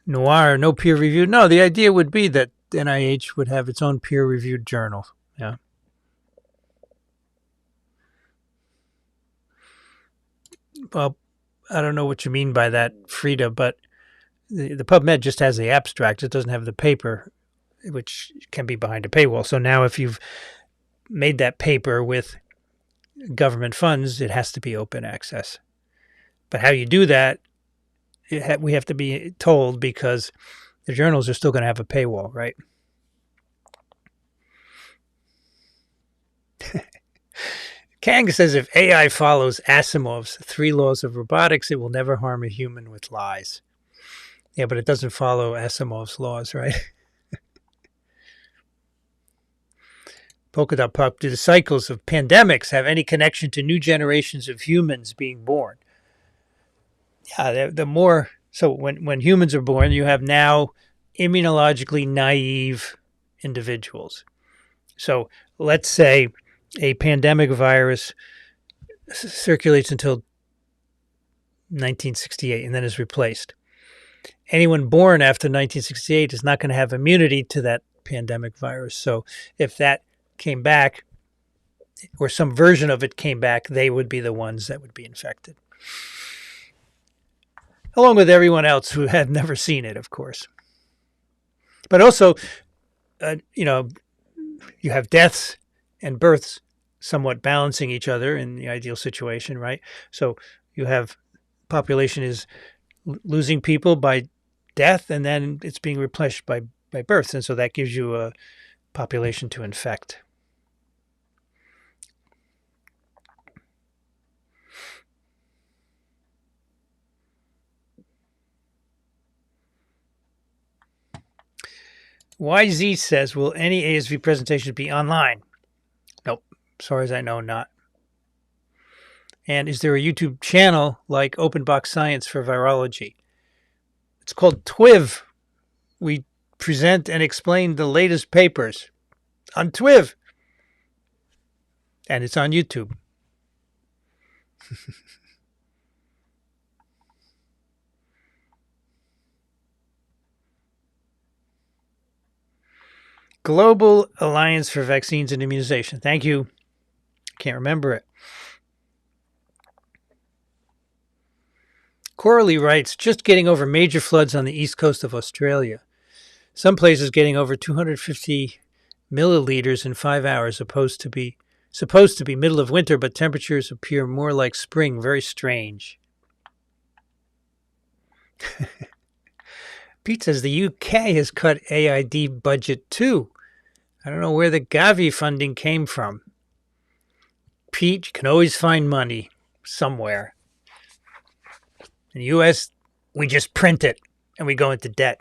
Noir, no peer review. No, the idea would be that NIH would have its own peer-reviewed journal. Yeah. Well, I don't know what you mean by that, Frida, but the PubMed just has the abstract. It doesn't have the paper, which can be behind a paywall. So now if you've made that paper with government funds, it has to be open access. But how you do that, we have to be told because the journals are still going to have a paywall, right? Kang says if AI follows Asimov's 3 laws of robotics, it will never harm a human with lies. Yeah, but it doesn't follow Asimov's laws, right? Polka Dot Puck, do the cycles of pandemics have any connection to new generations of humans being born? Yeah, the more, so when humans are born, you have now immunologically naive individuals. So let's say a pandemic virus circulates until 1968 and then is replaced. Anyone born after 1968 is not going to have immunity to that pandemic virus. So if that came back, or some version of it came back, they would be the ones that would be infected. Along with everyone else who had never seen it, of course. But also, you have deaths and births somewhat balancing each other in the ideal situation, right? So you have population is losing people by death, and then it's being replaced by births. And so that gives you a population to infect. YZ says, will any ASV presentations be online? Nope. As far as I know, not. And is there a YouTube channel like Open Box Science for virology? It's called TWIV. We present and explain the latest papers on TWIV. And it's on YouTube. Global Alliance for Vaccines and Immunization. Thank you. Can't remember it. Coralie writes, just getting over major floods on the east coast of Australia. Some places getting over 250 milliliters in 5 hours, supposed to be middle of winter, but temperatures appear more like spring. Very strange. Pete says the UK has cut AID budget too. I don't know where the Gavi funding came from. Pete, you can always find money somewhere. In the US, we just print it and we go into debt.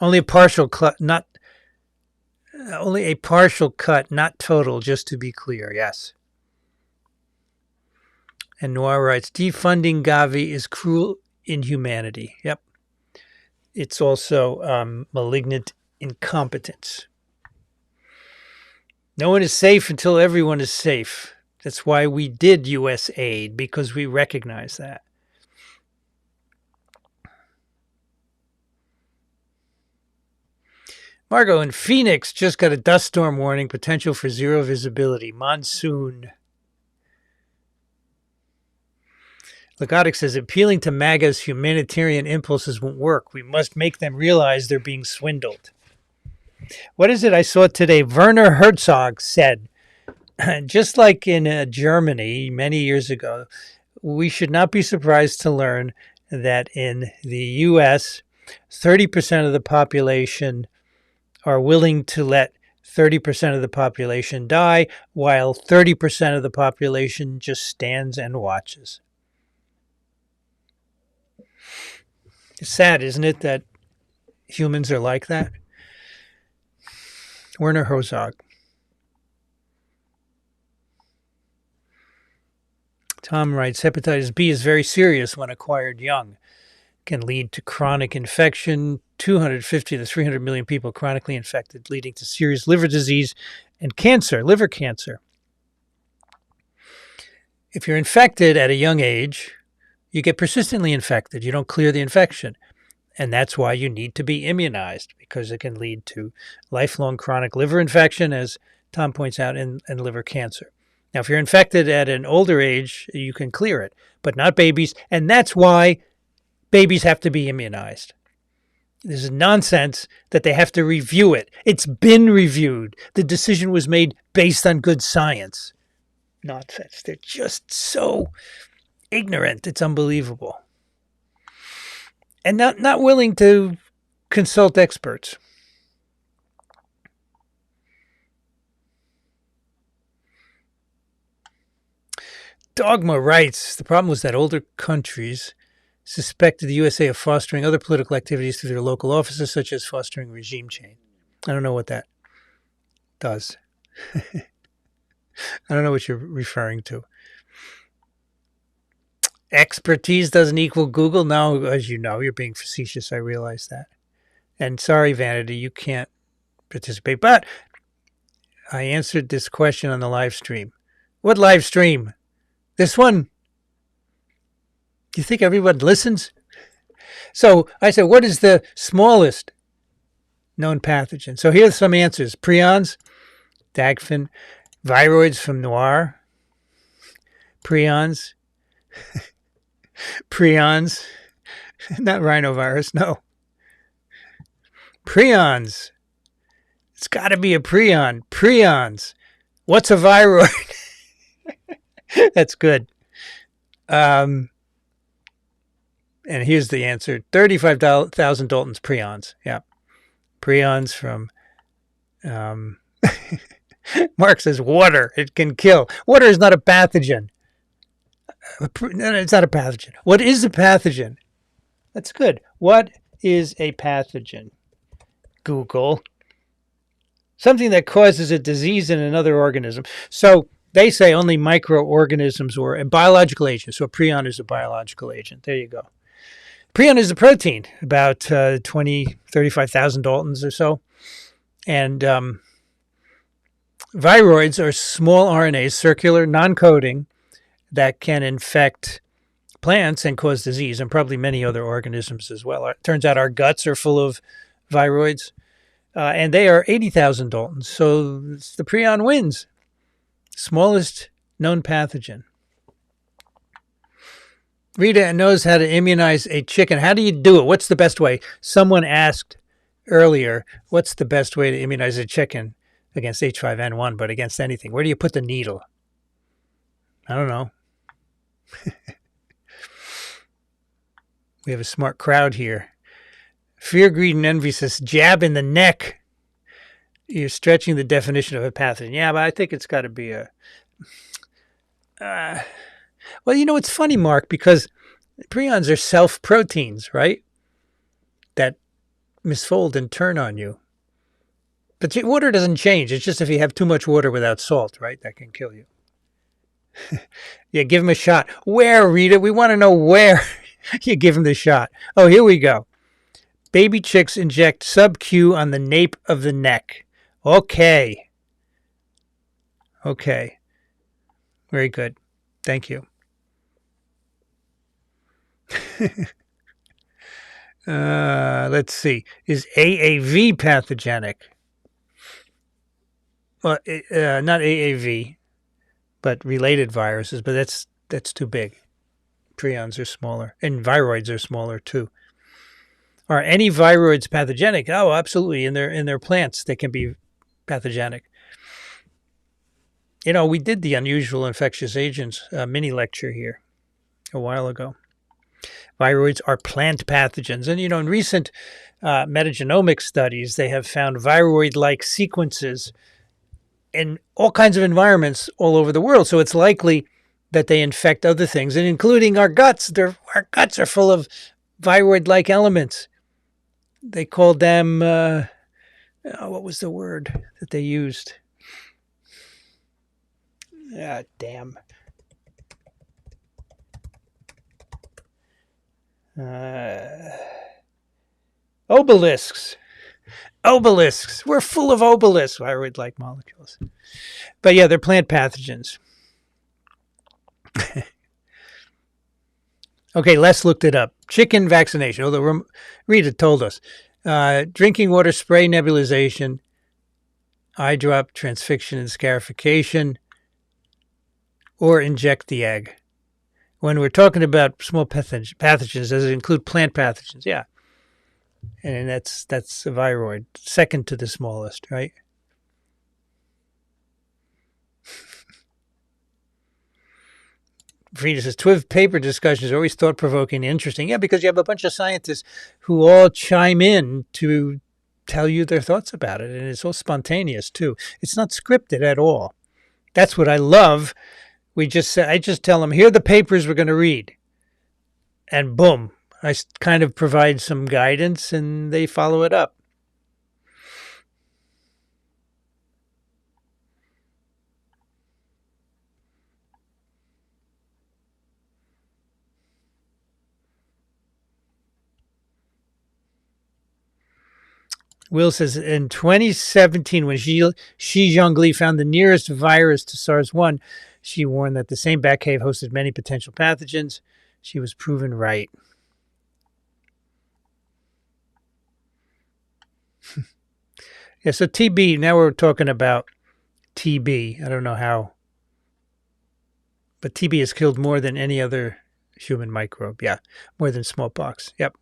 Only a partial cut, not total, just to be clear. Yes. And Noir writes, defunding Gavi is cruel inhumanity. Yep. It's also malignant incompetence. No one is safe until everyone is safe. That's why we did U.S. aid, because we recognize that. Margot in Phoenix just got a dust storm warning, potential for zero visibility. Monsoon. Lagotic says, appealing to MAGA's humanitarian impulses won't work. We must make them realize they're being swindled. What is it I saw today? Werner Herzog said, just like in Germany many years ago, we should not be surprised to learn that in the U.S., 30% of the population are willing to let 30% of the population die, while 30% of the population just stands and watches. It's sad, isn't it, that humans are like that? Werner Herzog. Tom writes, hepatitis B is very serious when acquired young. Can lead to chronic infection, 250 to 300 million people chronically infected, leading to serious liver disease and cancer, liver cancer. If you're infected at a young age, you get persistently infected. You don't clear the infection. And that's why you need to be immunized, because it can lead to lifelong chronic liver infection, as Tom points out, and liver cancer. Now, if you're infected at an older age, you can clear it, but not babies. And that's why babies have to be immunized. This is nonsense that they have to review it. It's been reviewed. The decision was made based on good science. Nonsense. They're just so ignorant. It's unbelievable. And not willing to consult experts. Dogma writes, the problem was that older countries suspected the USA of fostering other political activities through their local offices, such as fostering regime change. I don't know what that does. I don't know what you're referring to. Expertise doesn't equal Google. Now, as you know, you're being facetious. I realize that. And sorry, Vanity, you can't participate. But I answered this question on the live stream. What live stream? This one? Do you think everyone listens? So I said, what is the smallest known pathogen? So here's some answers. Prions, Dagfin, viroids from Noir, prions, prions, not rhinovirus, no. Prions. It's got to be a prion. Prions. What's a viroid? That's good. And here's the answer. 35,000 Dalton's prions. Yeah. Prions from... Mark says water. It can kill. Water is not a pathogen. No, it's not a pathogen. What is a pathogen? That's good. What is a pathogen? Google. Something that causes a disease in another organism. So they say only microorganisms or a biological agent. So a prion is a biological agent. There you go. Prion is a protein, about 35,000 Daltons or so. And viroids are small RNAs, circular, non-coding, that can infect plants and cause disease, and probably many other organisms as well. It turns out our guts are full of viroids, and they are 80,000 Daltons. So the prion wins. Smallest known pathogen. Rita knows how to immunize a chicken. How do you do it? What's the best way? Someone asked earlier, what's the best way to immunize a chicken against H5N1, but against anything? Where do you put the needle? I don't know. We have a smart crowd here. Fear, greed, and envy says jab in the neck. You're stretching the definition of a pathogen. Yeah, but I think it's got to be a... well, you know, it's funny, Mark, because prions are self-proteins, right? That misfold and turn on you. But water doesn't change. It's just if you have too much water without salt, right? That can kill you. Yeah, give him a shot. Where, Rita? We want to know where you give him the shot. Oh, here we go. Baby chicks inject sub-Q on the nape of the neck. Okay. Okay. Very good. Thank you. Let's see. Is AAV pathogenic? Well, not AAV, but related viruses, but that's too big. Prions are smaller, and viroids are smaller too. Are any viroids pathogenic? Oh, absolutely. In their plants, they can be pathogenic. You know, we did the unusual infectious agents mini lecture here a while ago. Viroids are plant pathogens. And, you know, in recent metagenomic studies, they have found viroid-like sequences in all kinds of environments all over the world. So it's likely that they infect other things, and including our guts. Our guts are full of viroid-like elements. They called them, what was the word that they used? Ah, damn. Obelisks. Obelisks. We're full of obelisks, viroid-like molecules. But yeah, they're plant pathogens. Okay, Les looked it up. Chicken vaccination, although Rita told us. Drinking water spray nebulization, eye drop, transfixion, and scarification, or inject the egg. When we're talking about small pathogens, does it include plant pathogens? Yeah. And that's a viroid, second to the smallest, right? Frida says, TWIV paper discussions are always thought-provoking and interesting. Yeah, because you have a bunch of scientists who all chime in to tell you their thoughts about it. And it's all spontaneous, too. It's not scripted at all. That's what I love. I just tell them, here are the papers we're going to read. And boom, I kind of provide some guidance and they follow it up. Will says, in 2017, when Xi Zhongli found the nearest virus to SARS-1, she warned that the same bat cave hosted many potential pathogens. She was proven right. Yeah, so TB, now we're talking about TB. I don't know how, but TB has killed more than any other human microbe. Yeah, more than smallpox. Yep.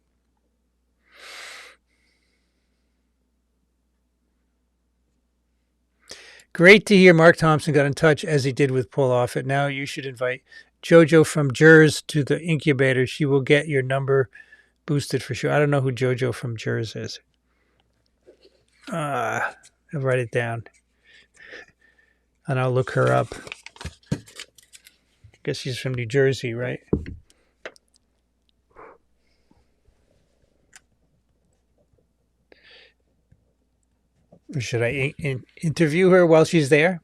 Great to hear Mark Thompson got in touch as he did with Paul Offit. Now you should invite Jojo from Jers to the incubator. She will get your number boosted for sure. I don't know who Jojo from Jers is. I'll write it down. And I'll look her up. Guess she's from New Jersey, right? Should I interview her while she's there?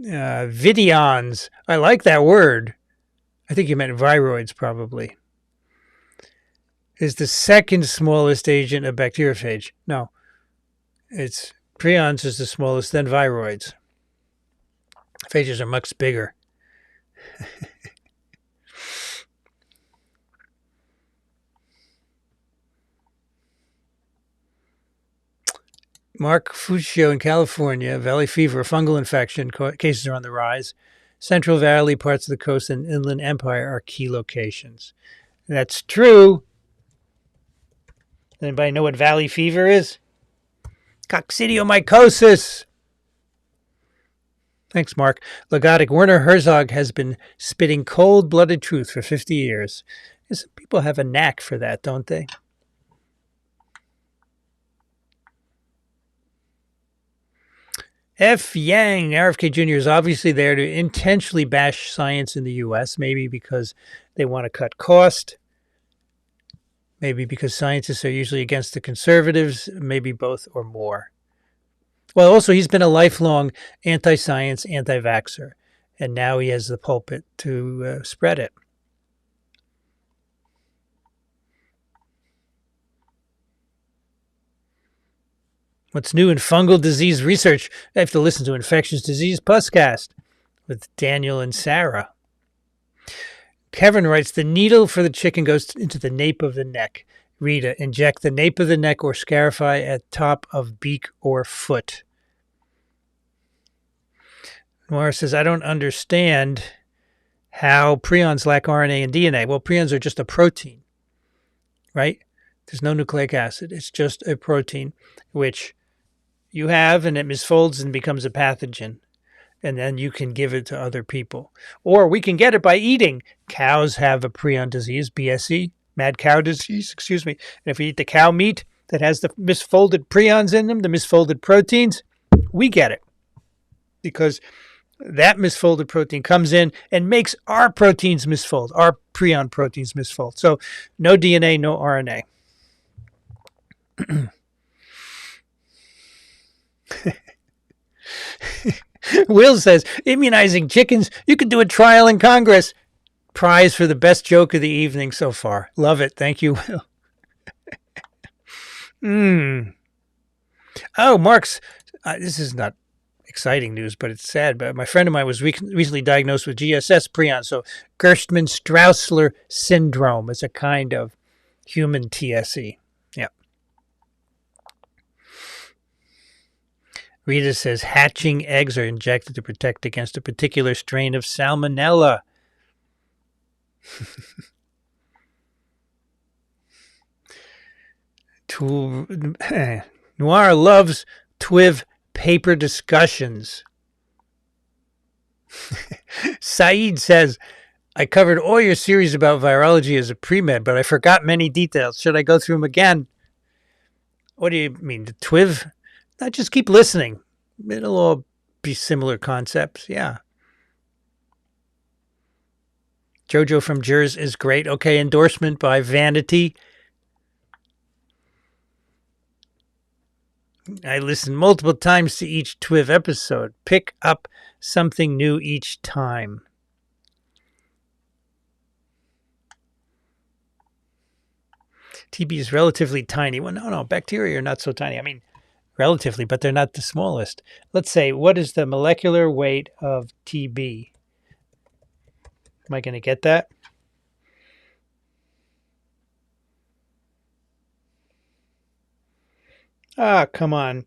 Vidions. I like that word. I think you meant viroids, probably. Is the second smallest agent a bacteriophage? No. It's prions is the smallest, then viroids. Phages are much bigger. Mark Fuccio in California, valley fever, fungal infection, cases are on the rise. Central Valley, parts of the coast, and Inland Empire are key locations. That's true. Anybody know what valley fever is? Coccidiomycosis. Thanks, Mark. Logotic Werner Herzog has been spitting cold-blooded truth for 50 years. People have a knack for that, don't they? F. Yang, RFK Jr. is obviously there to intentionally bash science in the U.S., maybe because they want to cut cost, maybe because scientists are usually against the conservatives, maybe both or more. Well, also, he's been a lifelong anti-science, anti-vaxxer, and now he has the pulpit to spread it. What's new in fungal disease research? I have to listen to Infectious Disease Pusscast with Daniel and Sarah. Kevin writes, the needle for the chicken goes into the nape of the neck. Rita, inject the nape of the neck or scarify at top of beak or foot. Noir says, I don't understand how prions lack RNA and DNA. Well, prions are just a protein, right? There's no nucleic acid. It's just a protein, which you have, and it misfolds and becomes a pathogen. And then you can give it to other people. Or we can get it by eating. Cows have a prion disease, BSE, mad cow disease, excuse me. And if we eat the cow meat that has the misfolded prions in them, the misfolded proteins, we get it. Because that misfolded protein comes in and makes our proteins misfold, our prion proteins misfold. So no DNA, no RNA. Will says, immunizing chickens, you could do a trial in Congress. Prize for the best joke of the evening so far. Love it. Thank you, Will. Oh, Mark's, this is not exciting news, but it's sad. But my friend of mine was recently diagnosed with GSS prion, so Gerstmann-Straussler syndrome is a kind of human TSE. Yeah. Rita says hatching eggs are injected to protect against a particular strain of salmonella. Noir loves TWIV paper discussions. Saeed says, I covered all your series about virology as a pre-med, but I forgot many details. Should I go through them again? What do you mean, the TWIV? No, just keep listening. It'll all be similar concepts. Yeah. Jojo from Jers is great. Okay, endorsement by Vanity. I listen multiple times to each TWIV episode. Pick up something new each time. TB is relatively tiny. Well, no, bacteria are not so tiny. I mean, relatively, but they're not the smallest. Let's say, what is the molecular weight of TB? Am I going to get that? Ah, come on.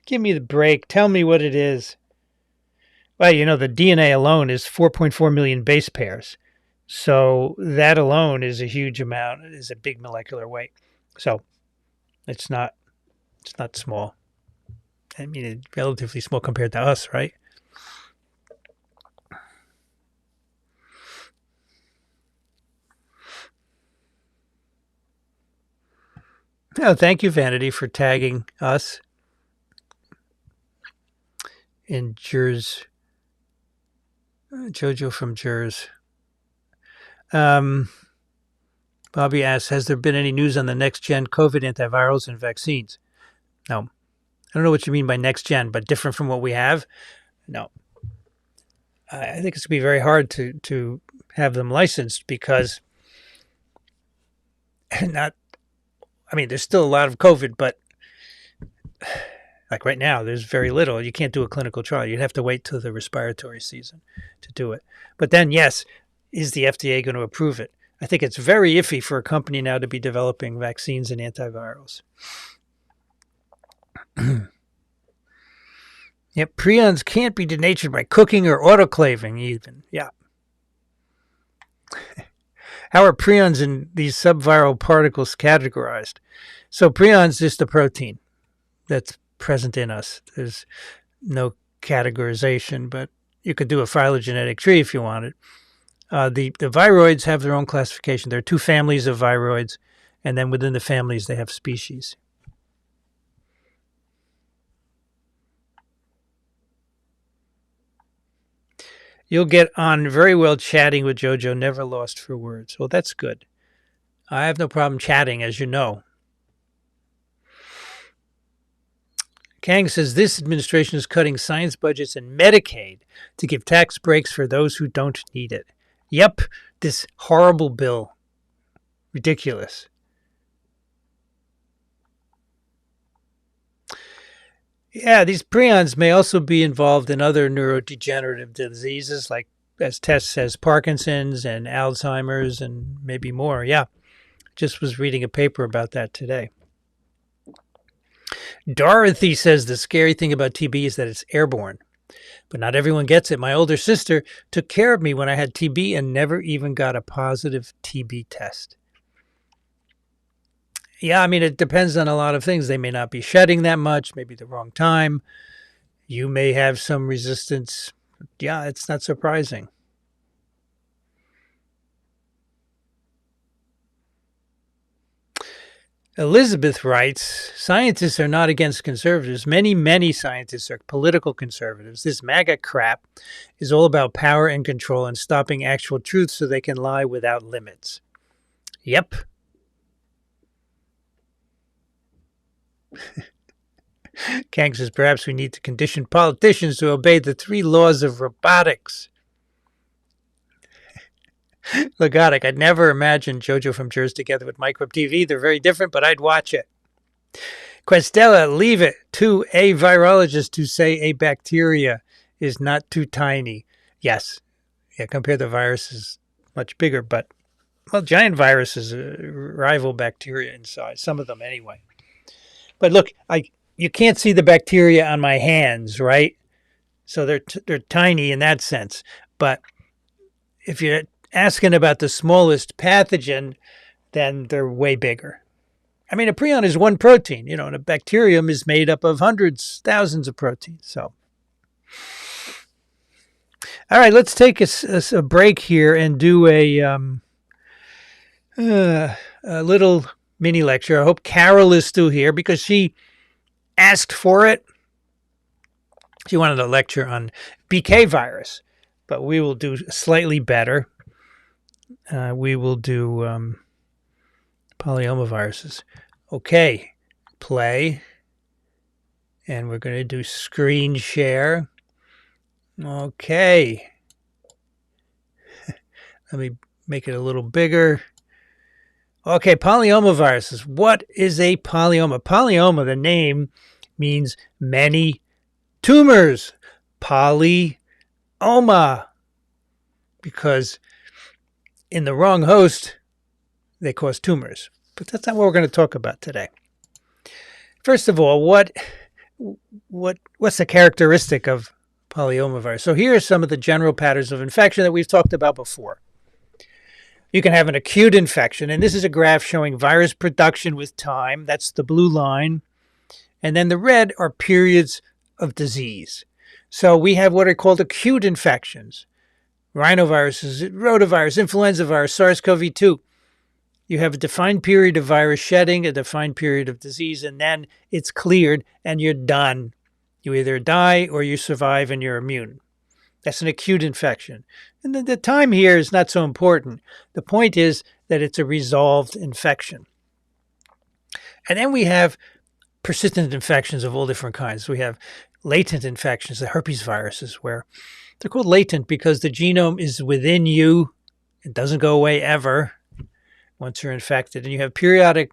Give me the break. Tell me what it is. Well, you know, the DNA alone is 4.4 million base pairs. So that alone is a huge amount. It is a big molecular weight. So it's not small. I mean, it's relatively small compared to us, right? Oh, thank you, Vanity, for tagging us. in Jersey. Jojo from Jersey. Bobby asks, has there been any news on the next-gen COVID antivirals and vaccines? No. I don't know what you mean by next-gen, but different from what we have? No. I think it's going to be very hard to have them licensed because there's still a lot of COVID, but like right now, there's very little. You can't do a clinical trial. You'd have to wait till the respiratory season to do it. But then, yes, is the FDA going to approve it? I think it's very iffy for a company now to be developing vaccines and antivirals. Yep, prions can't be denatured by cooking or autoclaving even. Yeah. How are prions in these subviral particles categorized? So prions is just a protein that's present in us. There's no categorization, but you could do a phylogenetic tree if you wanted. The viroids have their own classification. There are two families of viroids, and then within the families they have species. You'll get on very well chatting with Jojo, never lost for words. Well, that's good. I have no problem chatting, as you know. Kang says this administration is cutting science budgets and Medicaid to give tax breaks for those who don't need it. Yep, this horrible bill. Ridiculous. Yeah, these prions may also be involved in other neurodegenerative diseases like, as Tess says, Parkinson's and Alzheimer's and maybe more. Yeah, just was reading a paper about that today. Dorothy says the scary thing about TB is that it's airborne, but not everyone gets it. My older sister took care of me when I had TB and never even got a positive TB test. Yeah, it depends on a lot of things. They may not be shedding that much, maybe the wrong time. You may have some resistance. Yeah, it's not surprising. Elizabeth writes, scientists are not against conservatives. Many scientists are political conservatives. This MAGA crap is all about power and control and stopping actual truth so they can lie without limits. Yep. Kang says, perhaps we need to condition politicians to obey the 3 laws of robotics. Logotic, I'd never imagined Jojo from Jersey together with Microbe TV. They're very different, but I'd watch it. Questella, leave it to a virologist to say a bacteria is not too tiny. Yes. Yeah, compare the viruses much bigger, but, well, giant viruses rival bacteria in size, some of them anyway. But look, you can't see the bacteria on my hands, right? So they're tiny in that sense. But if you're asking about the smallest pathogen, then they're way bigger. A prion is one protein, and a bacterium is made up of hundreds, thousands of proteins. So, all right, let's take a break here and do a little mini lecture. I hope Carol is still here because she asked for it. She wanted a lecture on BK virus, but we will do slightly better. We will do polyomaviruses. Okay, play. And we're going to do screen share. Okay. Let me make it a little bigger. Okay, polyomaviruses. What is a polyoma? Polyoma, the name, means many tumors. Polyoma. Because in the wrong host, they cause tumors. But that's not what we're going to talk about today. First of all, what's the characteristic of polyomavirus? So here are some of the general patterns of infection that we've talked about before. You can have an acute infection, and this is a graph showing virus production with time. That's the blue line. And then the red are periods of disease. So we have what are called acute infections. Rhinoviruses, rotavirus, influenza virus, SARS-CoV-2. You have a defined period of virus shedding, a defined period of disease, and then it's cleared and you're done. You either die or you survive and you're immune. That's an acute infection. And the time here is not so important. The point is that it's a resolved infection. And then we have persistent infections of all different kinds. We have latent infections, the herpes viruses, where they're called latent because the genome is within you. It doesn't go away ever once you're infected. And you have periodic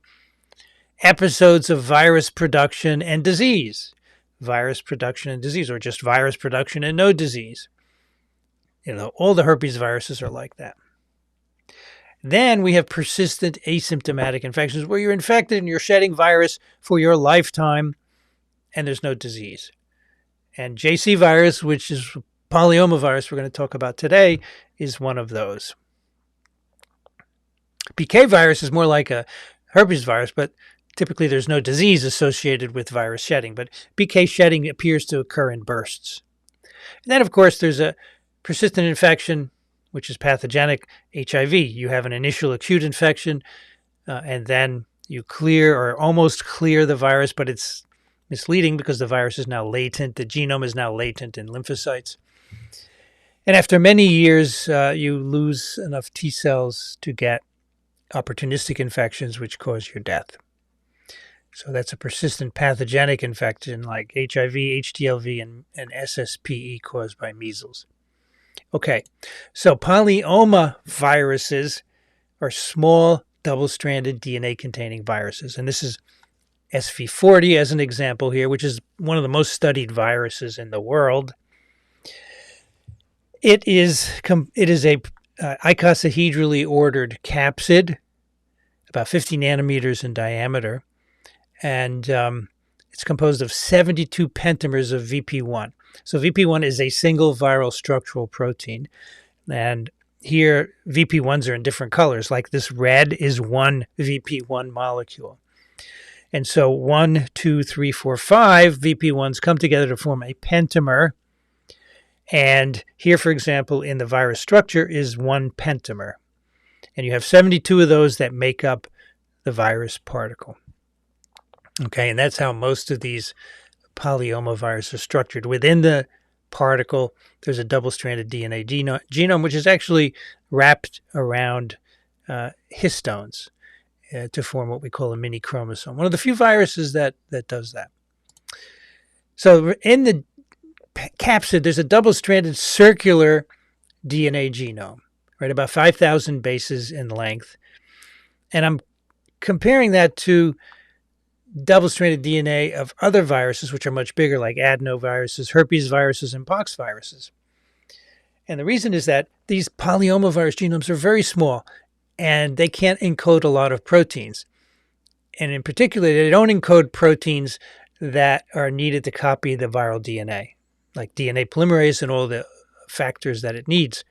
episodes of virus production and disease. Virus production and disease, or just virus production and no disease. All the herpes viruses are like that. Then we have persistent asymptomatic infections where you're infected and you're shedding virus for your lifetime and there's no disease. And JC virus, which is polyomavirus we're going to talk about today, is one of those. BK virus is more like a herpes virus, but typically there's no disease associated with virus shedding. But BK shedding appears to occur in bursts. And then, of course, there's a persistent infection, which is pathogenic HIV. You have an initial acute infection, and then you clear or almost clear the virus, but it's misleading because the virus is now latent. The genome is now latent in lymphocytes. And after many years, you lose enough T cells to get opportunistic infections, which cause your death. So that's a persistent pathogenic infection like HIV, HTLV, and SSPE caused by measles. Okay, so polyomaviruses are small double-stranded DNA-containing viruses. And this is SV40 as an example here, which is one of the most studied viruses in the world. It is a icosahedrally ordered capsid, about 50 nanometers in diameter, and it's composed of 72 pentamers of VP1. So VP1 is a single viral structural protein, and here VP1s are in different colors, like this red is one VP1 molecule. And so 1, 2, 3, 4, 5 VP1s come together to form a pentamer. And here, for example, in the virus structure is one pentamer. And you have 72 of those that make up the virus particle. Okay, and that's how most of these polyomaviruses are structured. Within the particle, there's a double-stranded DNA genome, which is actually wrapped around histones to form what we call a mini chromosome. One of the few viruses that does that. So in the capsid, there's a double-stranded circular DNA genome, right, about 5,000 bases in length. And I'm comparing that to double-stranded DNA of other viruses, which are much bigger, like adenoviruses, herpes viruses, and Mpox viruses. And the reason is that these polyomavirus genomes are very small, and they can't encode a lot of proteins. And in particular, they don't encode proteins that are needed to copy the viral DNA, like DNA polymerase and all the factors that it needs.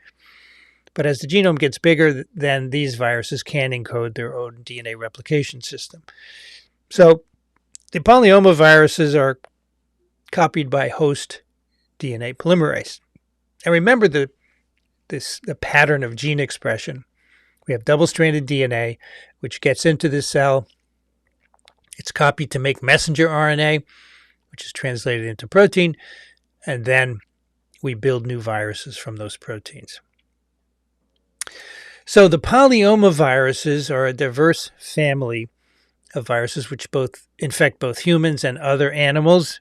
But as the genome gets bigger, then these viruses can encode their own DNA replication system. So the polyomaviruses are copied by host DNA polymerase. And remember the pattern of gene expression. We have double-stranded DNA, which gets into the cell. It's copied to make messenger RNA, which is translated into protein, and then we build new viruses from those proteins. So the polyomaviruses are a diverse family of viruses which both infect both humans and other animals.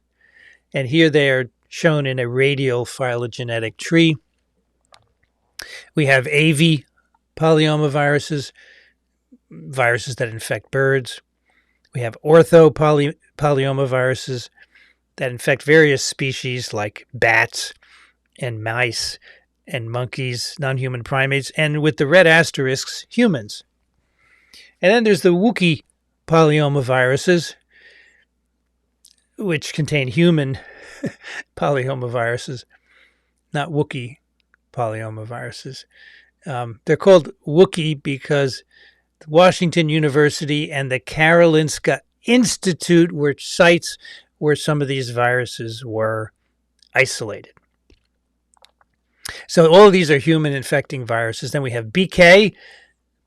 And here they are shown in a radial phylogenetic tree. We have AV polyomaviruses, viruses that infect birds. We have ortho polyomaviruses that infect various species like bats and mice and monkeys, non-human primates, and with the red asterisks, humans. And then there's the Wookiee polyomaviruses, which contain human polyomaviruses, not Wookiee polyomaviruses. They're called Wookiee because Washington University and the Karolinska Institute were sites where some of these viruses were isolated. So all of these are human infecting viruses. Then we have BK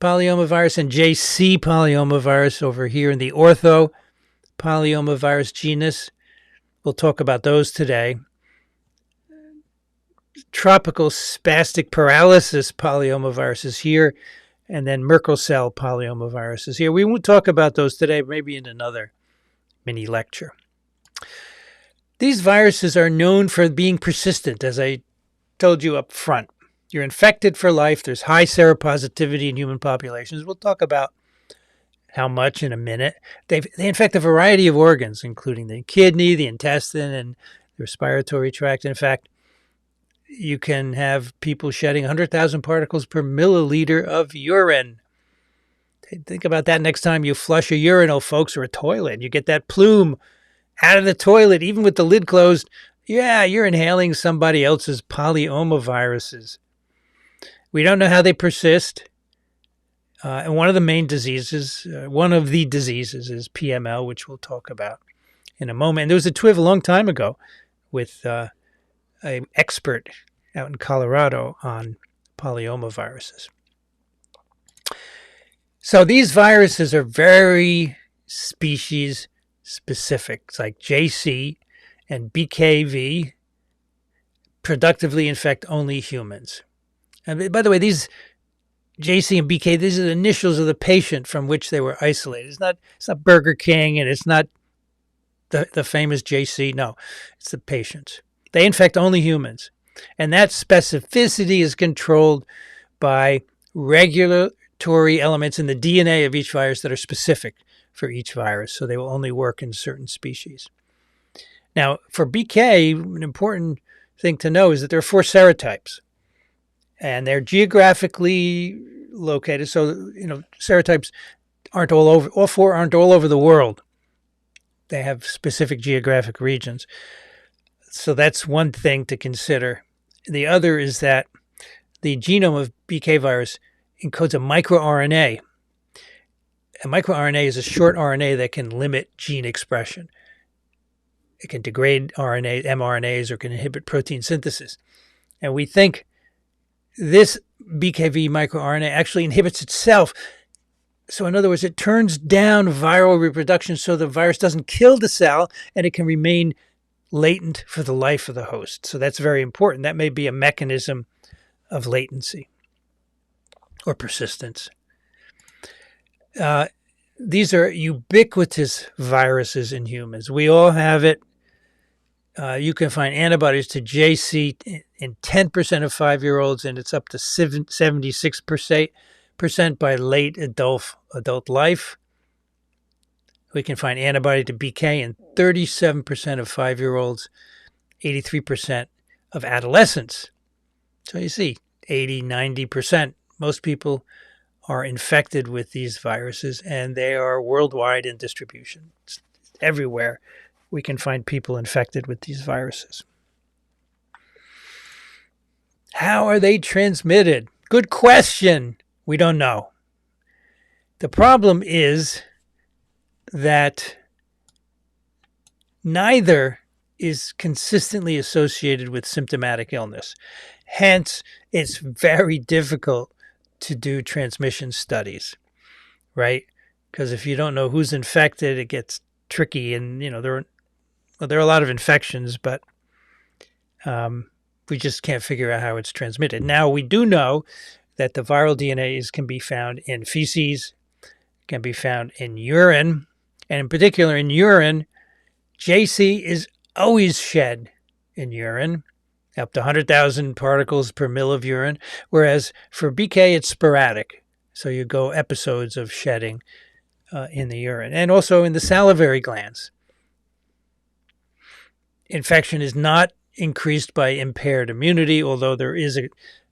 polyomavirus and JC polyomavirus over here in the ortho polyomavirus genus. We'll talk about those today. Tropical spastic paralysis polyomaviruses here, and then Merkel cell polyomaviruses here. We won't talk about those today, maybe in another mini lecture. These viruses are known for being persistent, as I told you up front. You're infected for life. There's high seropositivity in human populations. We'll talk about how much in a minute. They infect a variety of organs, including the kidney, the intestine, and the respiratory tract. In fact, you can have people shedding 100,000 particles per milliliter of urine. Think about that next time you flush a urinal, folks, or a toilet. You get that plume out of the toilet, even with the lid closed. Yeah, you're inhaling somebody else's polyomaviruses. We don't know how they persist. And one of the diseases is PML, which we'll talk about in a moment. And there was a TWIV a long time ago with an expert out in Colorado on polyomaviruses. So these viruses are very species specific. It's like JC and BKV productively infect only humans. And by the way, these JC and BK, these are the initials of the patient from which they were isolated. It's not Burger King, and it's not the famous JC. No, it's the patients. They infect only humans. And that specificity is controlled by regulatory elements in the DNA of each virus that are specific for each virus. So they will only work in certain species. Now, for BK, an important thing to know is that there are 4 serotypes. And they're geographically located. So, serotypes aren't all over, all 4 aren't all over the world. They have specific geographic regions. So that's one thing to consider. The other is that the genome of BK virus encodes a microRNA. A microRNA is a short RNA that can limit gene expression. It can degrade mRNAs, or can inhibit protein synthesis. And we think this BKV microRNA actually inhibits itself. So in other words, it turns down viral reproduction so the virus doesn't kill the cell and it can remain latent for the life of the host. So that's very important. That may be a mechanism of latency or persistence. These are ubiquitous viruses in humans. We all have it. You can find antibodies to JC in 10% of 5-year-olds, and it's up to 76% by late adult life. We can find antibody to BK in 37% of 5-year-olds, 83% of adolescents. So you see, 80, 90%. Most people are infected with these viruses, and they are worldwide in distribution. It's everywhere we can find people infected with these viruses. How are they transmitted? Good question. We don't know. The problem is that neither is consistently associated with symptomatic illness. Hence, it's very difficult to do transmission studies, right? Because if you don't know who's infected, it gets tricky. And, there are a lot of infections, but we just can't figure out how it's transmitted. Now, we do know that the viral DNA can be found in feces, can be found in urine, and in particular in urine, JC is always shed in urine, up to 100,000 particles per mil of urine, whereas for BK, it's sporadic. So you go episodes of shedding in the urine, and also in the salivary glands. Infection is not increased by impaired immunity, although there is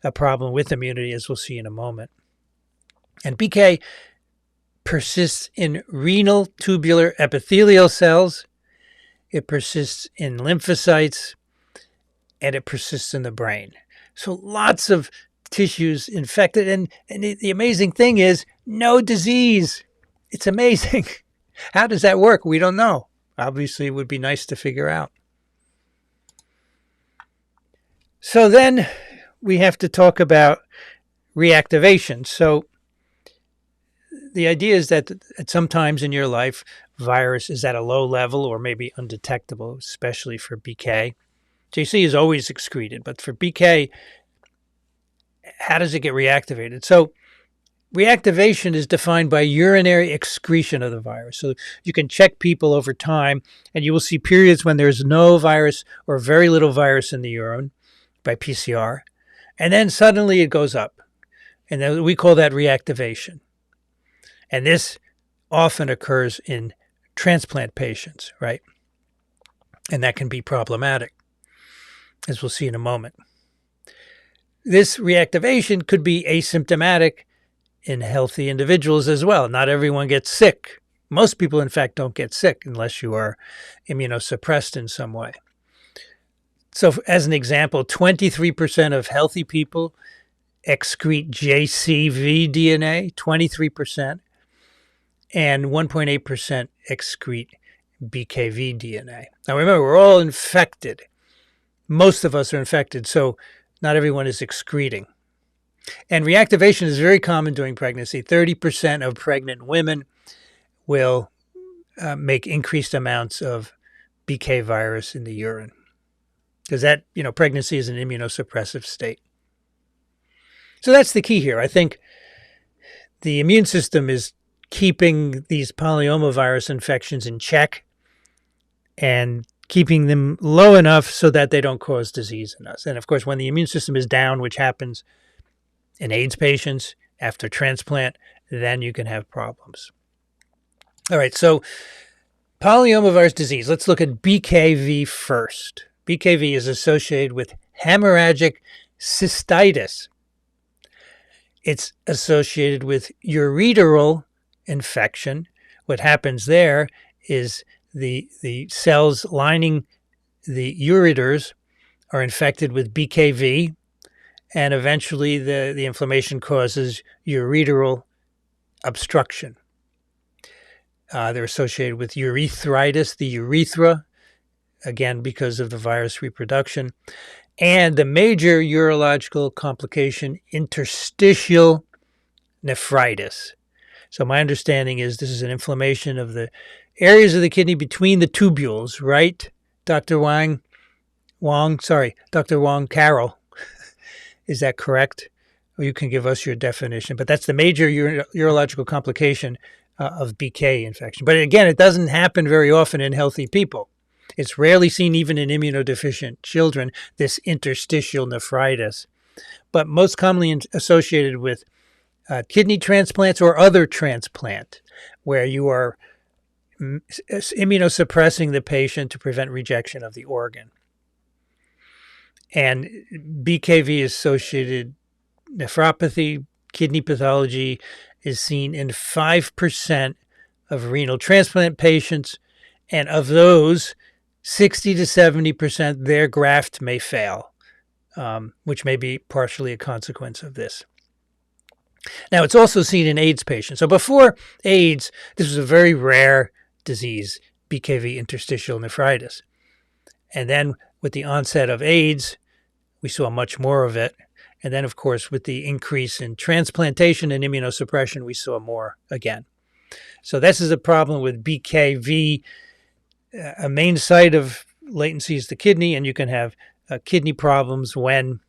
a problem with immunity, as we'll see in a moment. And BK persists in renal tubular epithelial cells, it persists in lymphocytes, and it persists in the brain. So lots of tissues infected, and the amazing thing is no disease. It's amazing. How does that work? We don't know. Obviously, it would be nice to figure out. So then we have to talk about reactivation. So the idea is that at some times in your life, virus is at a low level or maybe undetectable, especially for BK. JC is always excreted, but for BK, how does it get reactivated? So reactivation is defined by urinary excretion of the virus. So you can check people over time, and you will see periods when there's no virus or very little virus in the urine by PCR. And then suddenly it goes up. And then we call that reactivation. And this often occurs in transplant patients, right? And that can be problematic, as we'll see in a moment. This reactivation could be asymptomatic in healthy individuals as well. Not everyone gets sick. Most people, in fact, don't get sick unless you are immunosuppressed in some way. So as an example, 23% of healthy people excrete JCV DNA, 23%, and 1.8% excrete BKV DNA. Now remember, we're all infected. Most of us are infected, so not everyone is excreting. And reactivation is very common during pregnancy. 30% of pregnant women will make increased amounts of BK virus in the urine, because that, pregnancy is an immunosuppressive state. So that's the key here. I think the immune system is keeping these polyomavirus infections in check and keeping them low enough so that they don't cause disease in us. And of course, when the immune system is down, which happens in AIDS patients after transplant, then you can have problems. All right, so polyomavirus disease. Let's look at BKV first. BKV is associated with hemorrhagic cystitis. It's associated with ureteral infection. What happens there is the cells lining the ureters are infected with BKV, and eventually the inflammation causes ureteral obstruction. They're associated with urethritis, the urethra, again, because of the virus reproduction. And the major urological complication, interstitial nephritis. So my understanding is this is an inflammation of the areas of the kidney between the tubules, right? Dr. Dr. Wong Carroll. Is that correct? Or you can give us your definition. But that's the major urological complication of BK infection. But again, it doesn't happen very often in healthy people. It's rarely seen even in immunodeficient children, this interstitial nephritis. But most commonly associated with kidney transplants or other transplant, where you are immunosuppressing the patient to prevent rejection of the organ. And BKV associated nephropathy, kidney pathology is seen in 5% of renal transplant patients. And of those, 60 to 70%, their graft may fail, which may be partially a consequence of this. Now, it's also seen in AIDS patients. So before AIDS, this was a very rare disease, BKV interstitial nephritis. And then with the onset of AIDS, we saw much more of it. And then, of course, with the increase in transplantation and immunosuppression, we saw more again. So this is a problem with BKV. A main site of latency is the kidney, and you can have kidney problems when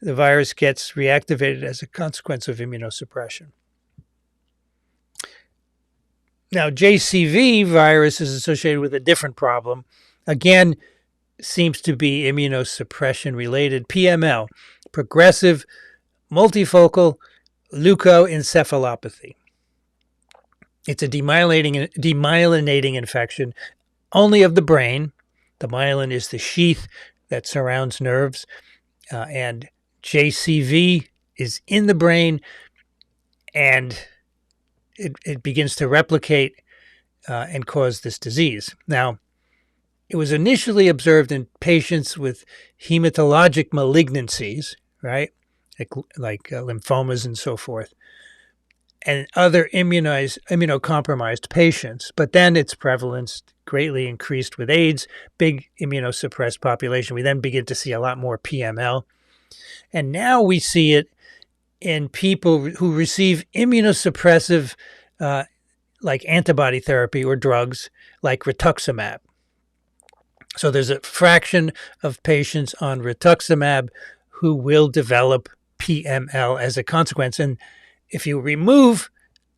the virus gets reactivated as a consequence of immunosuppression. Now, JCV virus is associated with a different problem. Again, seems to be immunosuppression related. PML, progressive multifocal leukoencephalopathy. It's a demyelinating infection only of the brain. The myelin is the sheath that surrounds nerves, and JCV is in the brain, and it begins to replicate and cause this disease. Now, it was initially observed in patients with hematologic malignancies, right, like lymphomas and so forth, and other immunocompromised patients. But then its prevalence greatly increased with AIDS, big immunosuppressed population. We then begin to see a lot more PML. And now we see it in people who receive immunosuppressive like antibody therapy or drugs like rituximab. So there's a fraction of patients on rituximab who will develop PML as a consequence. And if you remove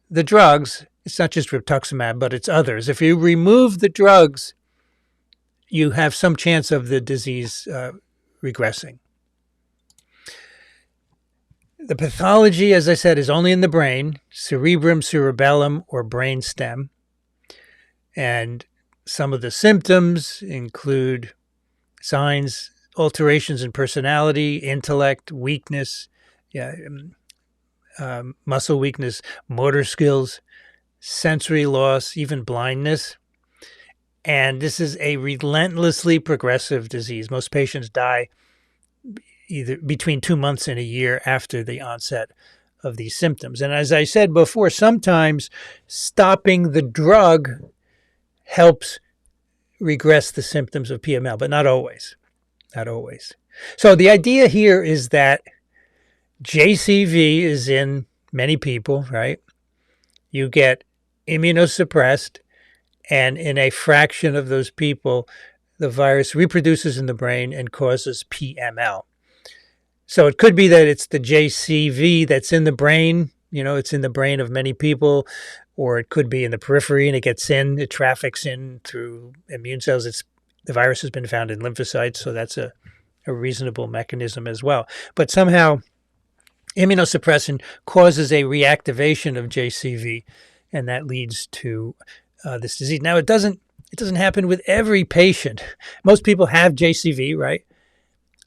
the drugs, it's not just rituximab, but it's others. If you remove the drugs, you have some chance of the disease regressing. The pathology, as I said, is only in the brain, cerebrum, cerebellum, or brain stem. And some of the symptoms include signs, alterations in personality, intellect, weakness, muscle weakness, motor skills, sensory loss, even blindness. And this is a relentlessly progressive disease. Most patients die either between 2 months and a year after the onset of these symptoms. And as I said before, sometimes stopping the drug helps regress the symptoms of PML, but not always. Not always. So the idea here is that JCV is in many people, right? You get immunosuppressed, and in a fraction of those people, the virus reproduces in the brain and causes PML. So it could be that it's the JCV that's in the brain, it's in the brain of many people, or it could be in the periphery and it traffics in through immune cells. The virus has been found in lymphocytes, so that's a reasonable mechanism as well. But somehow immunosuppression causes a reactivation of JCV, and that leads to this disease. Now, it doesn't happen with every patient. Most people have JCV, right?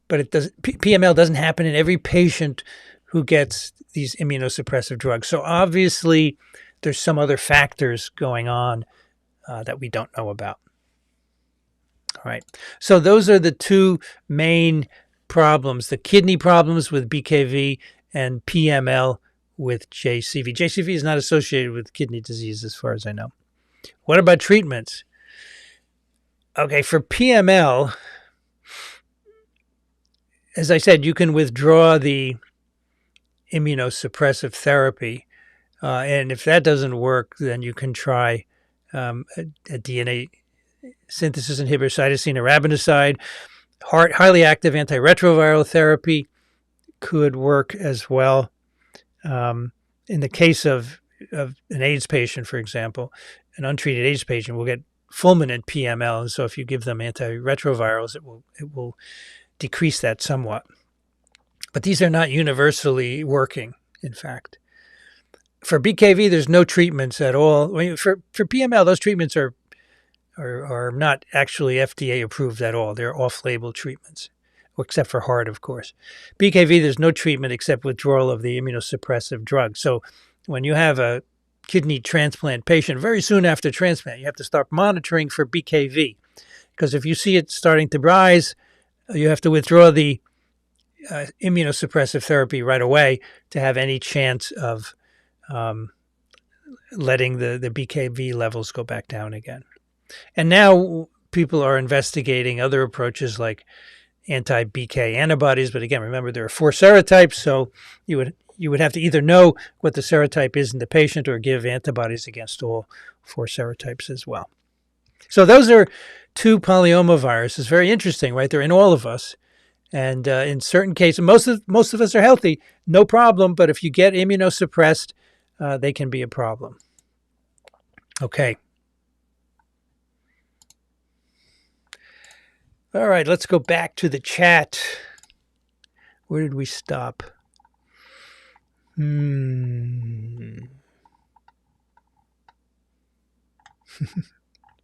But PML doesn't happen in every patient who gets these immunosuppressive drugs. So obviously, there's some other factors going on that we don't know about. All right. So those are the two main problems: the kidney problems with BKV and PML with JCV. JCV is not associated with kidney disease, as far as I know. What about treatments? Okay, for PML, as I said, you can withdraw the immunosuppressive therapy. And if that doesn't work, then you can try a DNA synthesis inhibitor, cytosine arabinoside. Highly active antiretroviral therapy could work as well. In the case of an AIDS patient, for example, an untreated AIDS patient will get fulminant PML. And so if you give them antiretrovirals, it will decrease that somewhat. But these are not universally working, in fact. For BKV, there's no treatments at all. I mean, for PML, those treatments are not actually FDA approved at all. They're off-label treatments, except for heart, of course. BKV, there's no treatment except withdrawal of the immunosuppressive drug. So when you have a kidney transplant patient, very soon after transplant, you have to start monitoring for BKV, because if you see it starting to rise, you have to withdraw the immunosuppressive therapy right away to have any chance of letting the BKV levels go back down again. And now people are investigating other approaches like anti-BK antibodies. But again, remember, there are 4 serotypes, so you would have to either know what the serotype is in the patient or give antibodies against all 4 serotypes as well. So those are 2 polyomaviruses. Very interesting, right? They're in all of us. And in certain cases, most of us are healthy, no problem. But if you get immunosuppressed, they can be a problem. Okay. All right, let's go back to the chat. Where did we stop?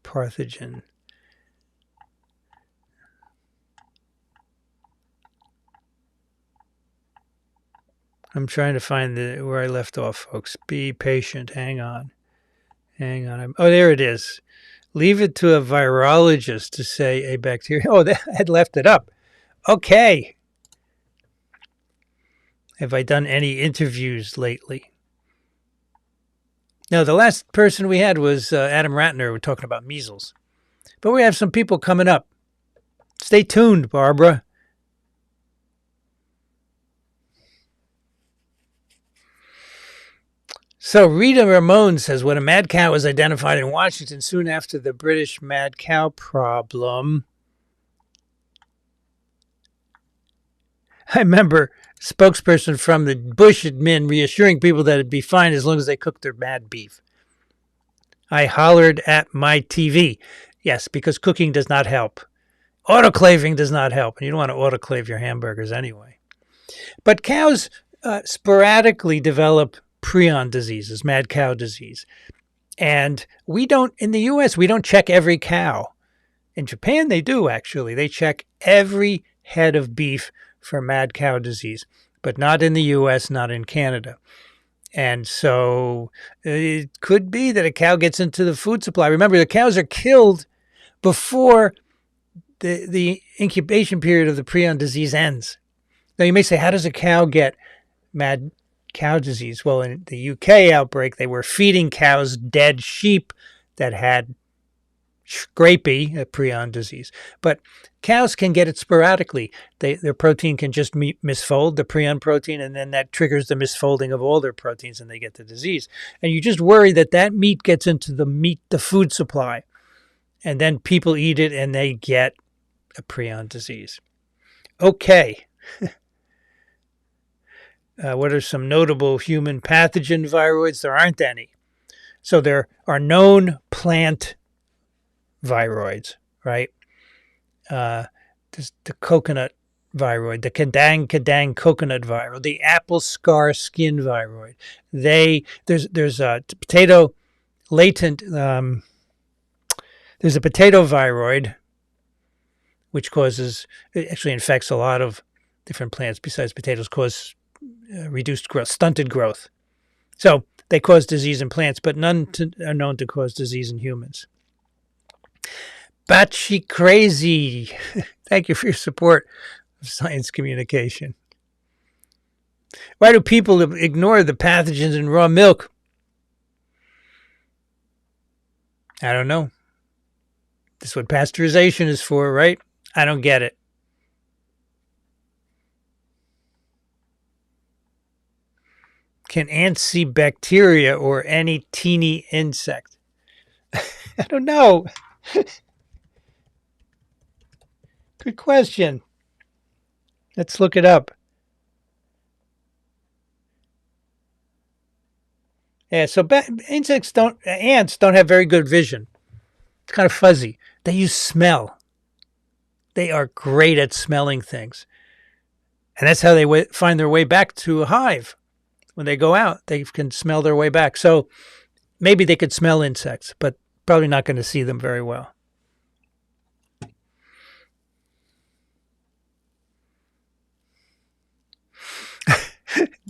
Pathogen. I'm trying to find where I left off, folks. Be patient. Hang on. Oh, there it is. Leave it to a virologist to say a bacteria. Oh, I had left it up. Okay. Have I done any interviews lately? No, the last person we had was Adam Ratner. We're talking about measles. But we have some people coming up. Stay tuned, Barbara. So Rita Ramon says, when a mad cow was identified in Washington soon after the British mad cow problem, I remember spokesperson from the Bush admin reassuring people that it'd be fine as long as they cooked their mad beef. I hollered at my TV. Yes, because cooking does not help. Autoclaving does not help. And you don't want to autoclave your hamburgers anyway. But cows sporadically develop prion diseases, mad cow disease. And we don't, in the US, we don't check every cow. In Japan, they do actually. They check every head of beef for mad cow disease, but not in the US, not in Canada. And so it could be that a cow gets into the food supply. Remember, the cows are killed before the incubation period of the prion disease ends. Now, you may say, how does a cow get mad cow disease? Well, in the UK outbreak, they were feeding cows dead sheep that had scrapie, a prion disease. But cows can get it sporadically. Their protein can just misfold, the prion protein, and then that triggers the misfolding of all their proteins and they get the disease. And you just worry that that meat gets into the food supply. And then people eat it and they get a prion disease. Okay. What are some notable human pathogen viroids? There aren't any. So there are known plant viroids, right? There's the coconut viroid, the kadang coconut viroid, the apple scar skin viroid. There's a potato latent. There's a potato viroid, which actually infects a lot of different plants besides potatoes, cause reduced growth, stunted growth. So they cause disease in plants, but none are known to cause disease in humans. Batshit crazy. Thank you for your support of science communication. Why do people ignore the pathogens in raw milk? I don't know. This is what pasteurization is for, right? I don't get it. Can ants see bacteria or any teeny insect? I don't know. Good question. Let's look it up. Yeah, so ants don't have very good vision. It's kind of fuzzy. They use smell. They are great at smelling things. And that's how they find their way back to a hive. When they go out, they can smell their way back. So maybe they could smell insects, but probably not going to see them very well.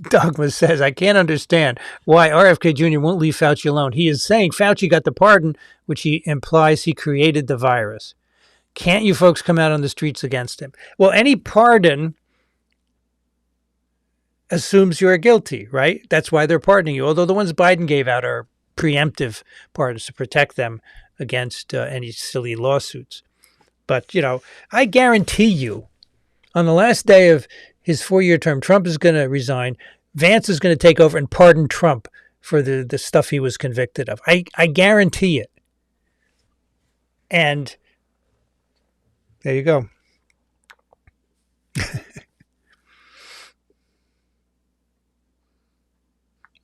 Dogma says, I can't understand why RFK Jr. won't leave Fauci alone. He is saying Fauci got the pardon, which he implies he created the virus. Can't you folks come out on the streets against him? Well, any pardon assumes you're guilty, right? That's why they're pardoning you. Although the ones Biden gave out are preemptive pardons to protect them against any silly lawsuits. But, I guarantee you on the last day of his 4-year term, Trump is going to resign. Vance is going to take over and pardon Trump for the stuff he was convicted of. I guarantee it. And there you go.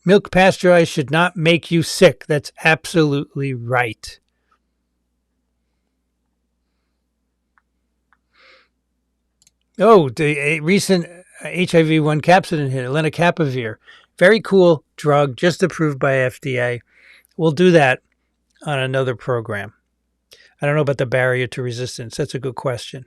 Milk pasteurized should not make you sick. That's absolutely right. Oh, the recent HIV-1 capsid inhibitor, lenacapavir. Very cool drug, just approved by FDA. We'll do that on another program. I don't know about the barrier to resistance. That's a good question.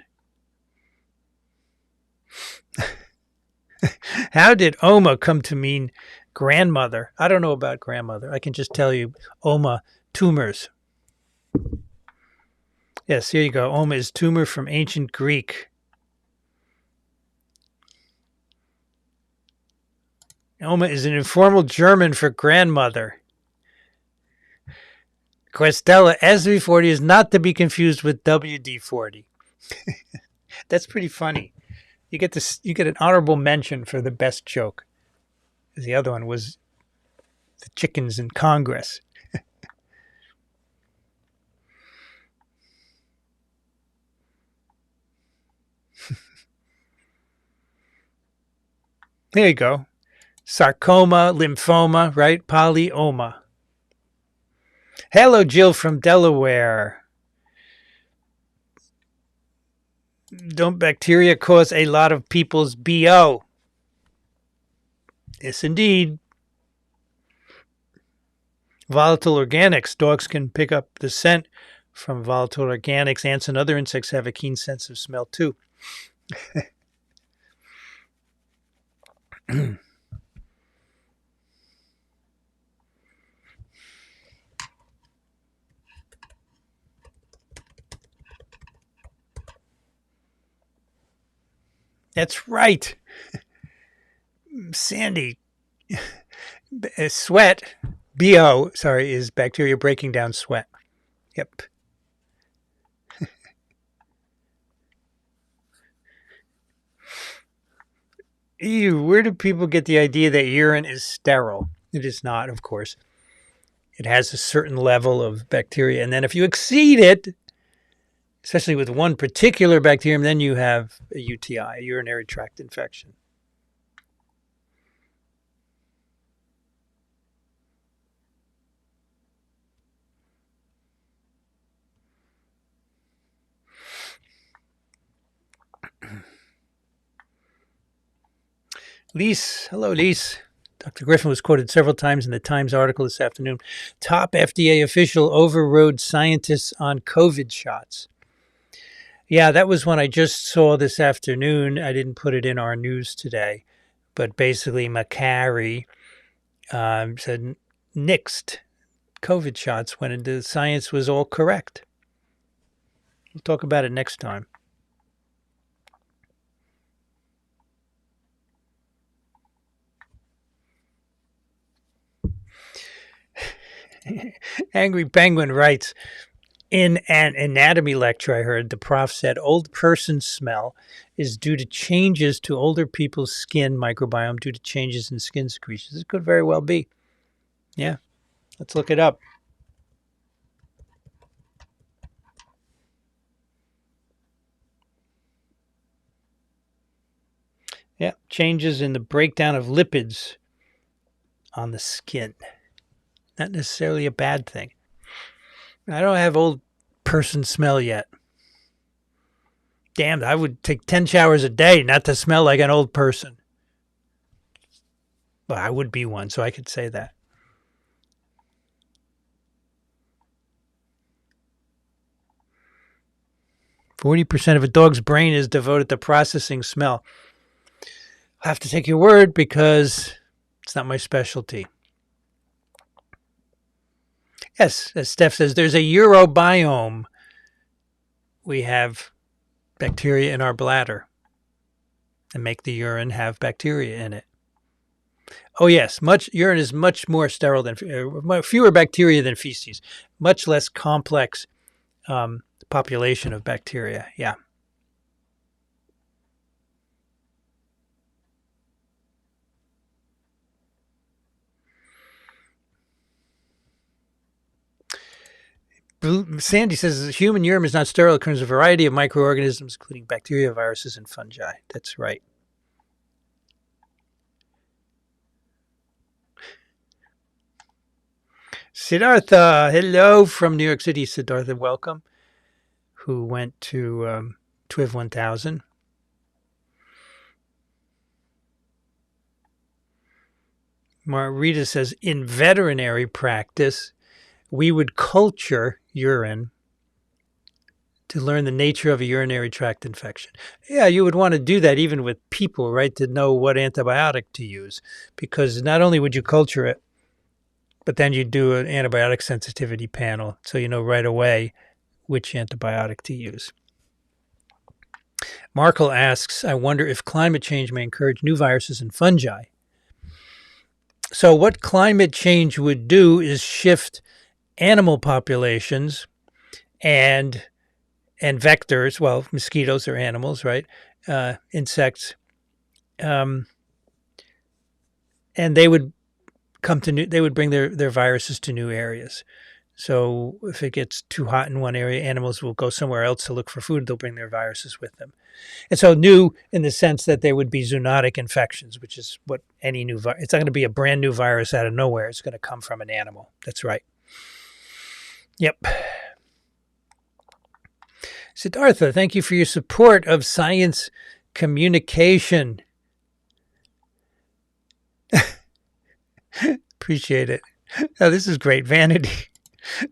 How did Oma come to mean grandmother? I don't know about grandmother. I can just tell you Oma, tumors. Yes, here you go. Oma is tumor from ancient Greek. Oma is an informal German for grandmother. Questella, SV40 is not to be confused with WD-40. That's pretty funny. You get an honorable mention for the best joke. The other one was the chickens in Congress. There you go. Sarcoma, lymphoma, right? Polyoma. Hello, Jill from Delaware. Don't bacteria cause a lot of people's BO? Yes, indeed. Volatile organics. Dogs can pick up the scent from volatile organics. Ants and other insects have a keen sense of smell, too. That's right. Sandy. Sweat, BO, sorry, is bacteria breaking down sweat. Yep. Ew, where do people get the idea that urine is sterile? It is not, of course. It has a certain level of bacteria. And then if you exceed it, especially with one particular bacterium, then you have a UTI, a urinary tract infection. Lise, hello, Lise. Dr. Griffin was quoted several times in the Times article this afternoon. Top FDA official overrode scientists on COVID shots. Yeah, that was one I just saw this afternoon. I didn't put it in our news today, but basically Macari said nixed COVID shots when the science was all correct. We'll talk about it next time. Angry Penguin writes, in an anatomy lecture I heard, the prof said old person smell is due to changes to older people's skin microbiome due to changes in skin secretions. It could very well be. Yeah, let's look it up. Yeah, changes in the breakdown of lipids on the skin. Not necessarily a bad thing. I don't have old person smell yet. Damn, I would take 10 showers a day not to smell like an old person. But I would be one, so I could say that. %40 of a dog's brain is devoted to processing smell. I'll have to take your word because it's not my specialty. Yes, as Steph says, there's a urobiome. We have bacteria in our bladder and make the urine have bacteria in it. Oh, yes, urine is much more sterile than fewer bacteria than feces, much less complex population of bacteria. Yeah. Sandy says human urine is not sterile. It occurs a variety of microorganisms, including bacteria, viruses, and fungi. That's right. Siddhartha, hello from New York City. Siddhartha, welcome. Who went to TWIV 1000. Marita says, in veterinary practice, we would culture urine to learn the nature of a urinary tract infection. Yeah, you would want to do that even with people, right, to know what antibiotic to use. Because not only would you culture it, but then you do an antibiotic sensitivity panel so you know right away which antibiotic to use. Markle asks, I wonder if climate change may encourage new viruses and fungi. So what climate change would do is shift animal populations and vectors, well, mosquitoes are animals, right? Insects. And they would they would bring their viruses to new areas. So if it gets too hot in one area, animals will go somewhere else to look for food. They'll bring their viruses with them. And so new in the sense that there would be zoonotic infections, which is what any new virus, it's not going to be a brand new virus out of nowhere. It's going to come from an animal. That's right. Yep. Siddhartha, thank you for your support of science communication. Appreciate it. Oh, this is great. Vanity.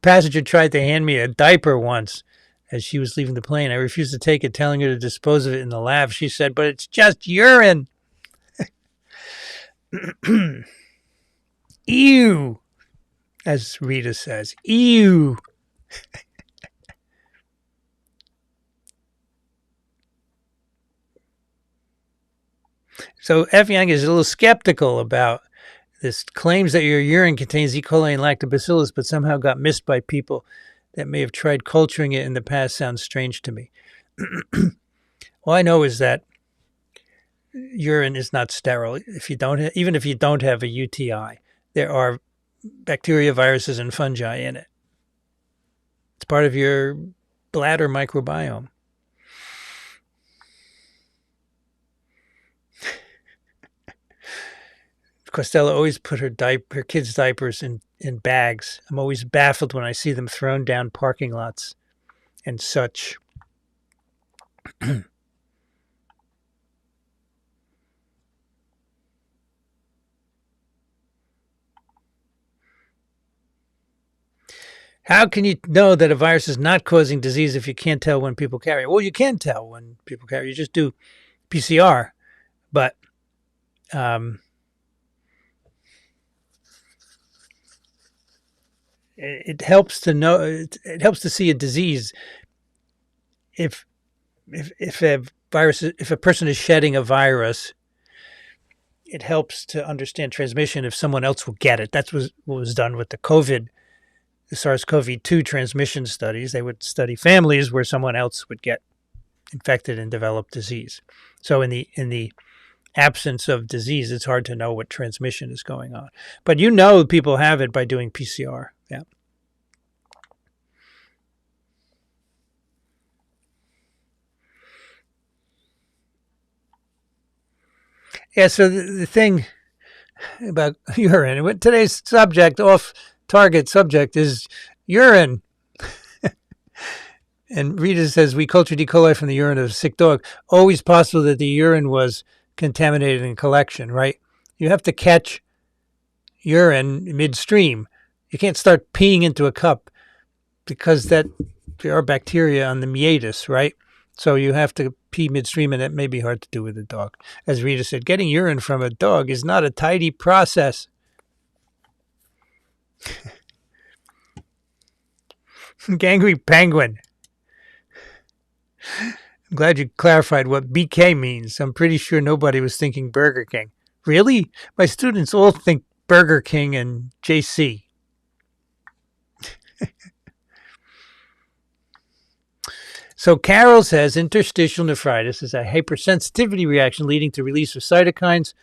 Passenger tried to hand me a diaper once as she was leaving the plane. I refused to take it, telling her to dispose of it in the lab. She said, but it's just urine. Ew, as Rita says. Ew. So F. Young is a little skeptical about this claims that your urine contains E. coli and lactobacillus, but somehow got missed by people that may have tried culturing it in the past. Sounds strange to me. All I know is that urine is not sterile. Even if you don't have a UTI, there are bacteria, viruses, and fungi in it. It's part of your bladder microbiome. Costello always put her kids' diapers in bags. I'm always baffled when I see them thrown down parking lots and such. How can you know that a virus is not causing disease if you can't tell when people carry it? Well, you can tell when people carry it. You just do PCR, but it helps to know. It helps to see a disease if a person is shedding a virus. It helps to understand transmission if someone else will get it. That's what was done with the SARS-CoV-2 transmission studies. They would study families where someone else would get infected and develop disease. So in the absence of disease, it's hard to know what transmission is going on. But people have it by doing PCR. Yeah. Yeah, so the thing about urine, today's off-target subject is urine. And Rita says, we cultured E. coli from the urine of a sick dog. Always possible that the urine was contaminated in collection, right? You have to catch urine midstream. You can't start peeing into a cup because there are bacteria on the meatus, right? So you have to pee midstream, and that may be hard to do with a dog. As Rita said, getting urine from a dog is not a tidy process. Gangry penguin. I'm glad you clarified what BK means. I'm pretty sure nobody was thinking Burger King. Really? My students all think Burger King and JC. So Carol says interstitial nephritis is a hypersensitivity reaction leading to release of cytokines,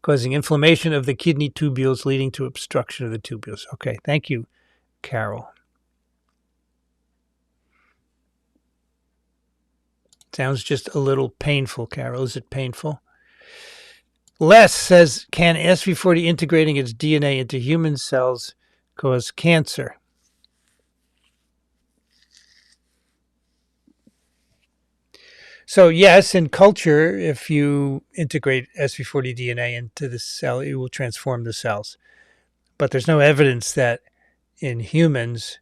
causing inflammation of the kidney tubules, leading to obstruction of the tubules. Okay, thank you, Carol. Sounds just a little painful, Carol. Is it painful? Les says, can SV40 integrating its DNA into human cells cause cancer? So yes, in culture, if you integrate SV40 DNA into the cell, it will transform the cells. But there's no evidence that in humans,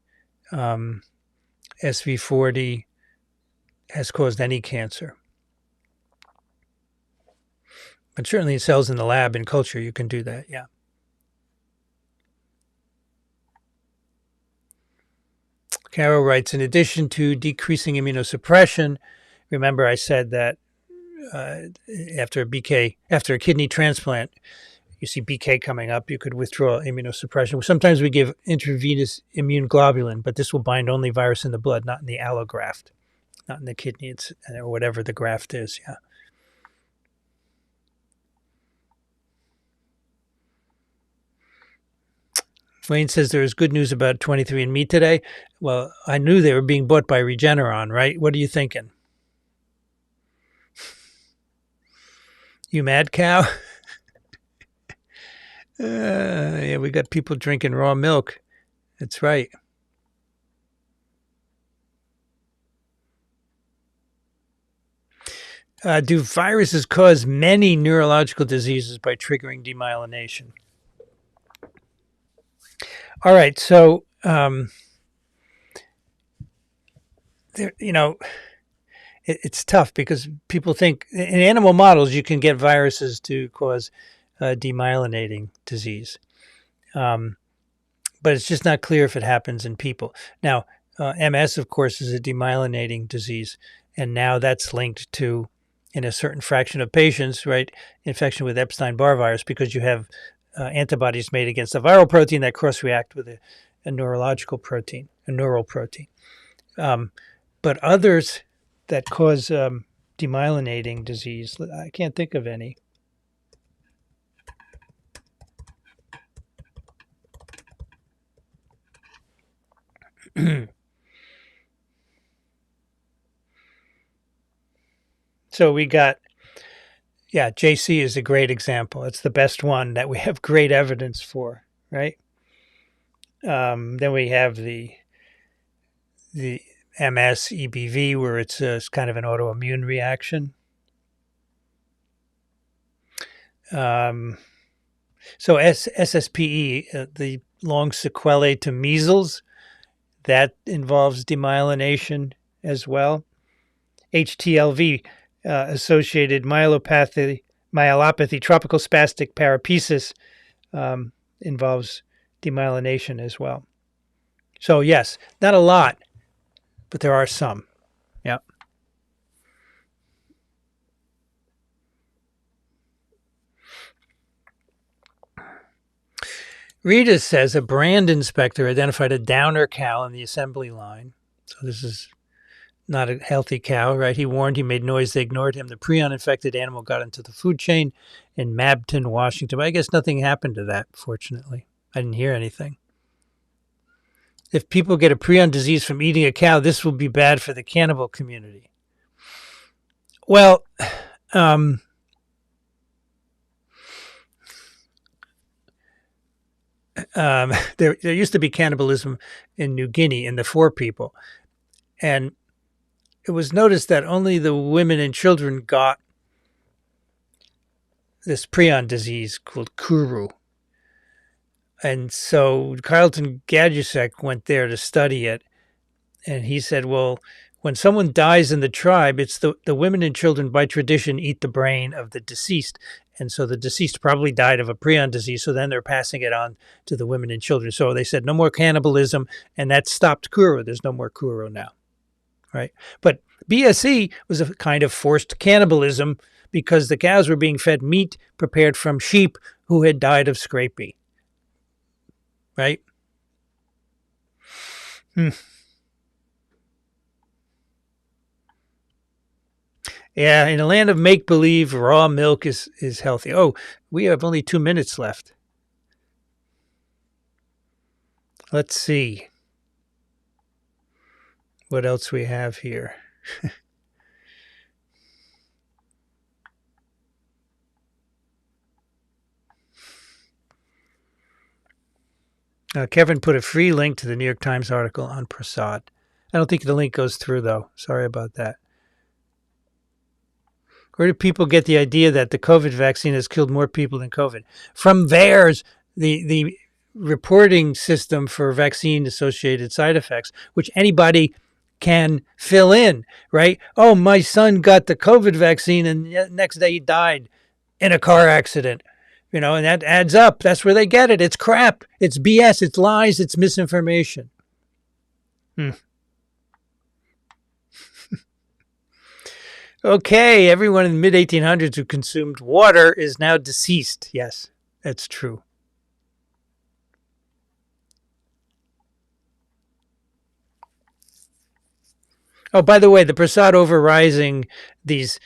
SV40 has caused any cancer. But certainly in cells in the lab in culture, you can do that, yeah. Carol writes, in addition to decreasing immunosuppression, remember I said that after a kidney transplant, you see BK coming up, you could withdraw immunosuppression. Sometimes we give intravenous immune globulin, but this will bind only virus in the blood, not in the allograft, not in the kidney, or whatever the graft is, yeah. Wayne says there is good news about 23andMe today. Well, I knew they were being bought by Regeneron, right? What are you thinking? You mad cow? Yeah, we got people drinking raw milk. That's right. Do viruses cause many neurological diseases by triggering demyelination? All right, so there, it's tough because people think in animal models you can get viruses to cause demyelinating disease, but it's just not clear if it happens in people. Now, MS, of course, is a demyelinating disease, and now that's linked to, in a certain fraction of patients, right, infection with Epstein-Barr virus because you have antibodies made against a viral protein that cross-react with a neurological protein, a neural protein. But others that cause demyelinating disease, I can't think of any. So we got, JC is a great example. It's the best one that we have great evidence for, right? Then we have the MS, EBV, where it's kind of an autoimmune reaction. So SSPE, the long sequelae to measles, that involves demyelination as well. HTLV, associated myelopathy, tropical spastic paraparesis, involves demyelination as well. So yes, not a lot, but there are some. Yeah. Rita says a brand inspector identified a downer cow in the assembly line. So this is not a healthy cow, right? He warned, he made noise, they ignored him. The prion-infected animal got into the food chain in Mabton, Washington. But I guess nothing happened to that, fortunately. I didn't hear anything. If people get a prion disease from eating a cow, this will be bad for the cannibal community. Well, there used to be cannibalism in New Guinea in the Fore people. And it was noticed that only the women and children got this prion disease called Kuru. And so Carlton Gadusek went there to study it. And he said, well, when someone dies in the tribe, it's the women and children by tradition eat the brain of the deceased. And so the deceased probably died of a prion disease. So then they're passing it on to the women and children. So they said no more cannibalism. And that stopped Kuru. There's no more Kuru now. Right. But BSE was a kind of forced cannibalism because the cows were being fed meat prepared from sheep who had died of scrapie. Right? Yeah, in a land of make-believe, raw milk is healthy. Oh, we have only 2 minutes left. Let's see what else we have here. Kevin put a free link to the New York Times article on Prasad. I don't think the link goes through, though. Sorry about that. Where do people get the idea that the COVID vaccine has killed more people than COVID? From VAERS, the reporting system for vaccine-associated side effects, which anybody can fill in, right? Oh, my son got the COVID vaccine and the next day he died in a car accident. And that adds up. That's where they get it. It's crap. It's BS. It's lies. It's misinformation. Okay, everyone in the mid-1800s who consumed water is now deceased. Yes, that's true. Oh, by the way, the Prasad over-rising these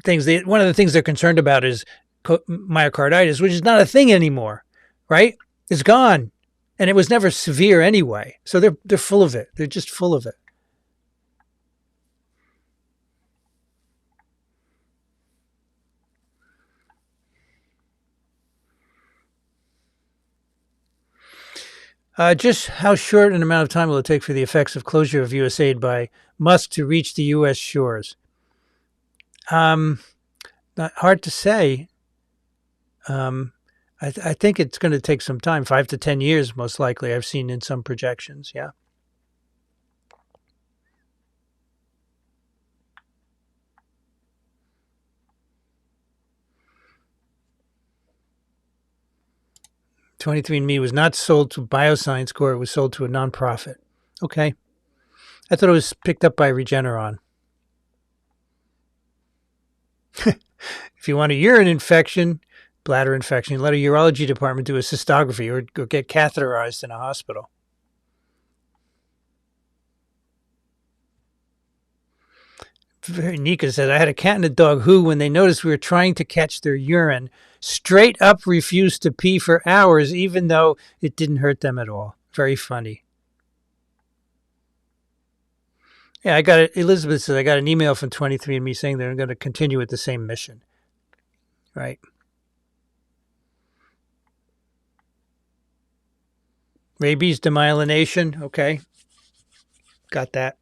things, one of the things they're concerned about is myocarditis, which is not a thing anymore, right? It's gone. And it was never severe anyway. So they're full of it. They're just full of it. Just how short an amount of time will it take for the effects of closure of USAID by Musk to reach the U.S. shores? Not hard to say. I think it's going to take some time, 5 to 10 years, most likely. I've seen in some projections. Yeah. $23andMe was not sold to Bioscience Corp. It was sold to a nonprofit. Okay. I thought it was picked up by Regeneron. If you want a urine infection, bladder infection, let a urology department do a cystography or get catheterized in a hospital. Nika says, I had a cat and a dog who, when they noticed we were trying to catch their urine, straight up refused to pee for hours, even though it didn't hurt them at all. Very funny. Yeah, I got it. Elizabeth says, I got an email from 23andMe saying they're going to continue with the same mission. Right. Rabies demyelination. Okay. Got that.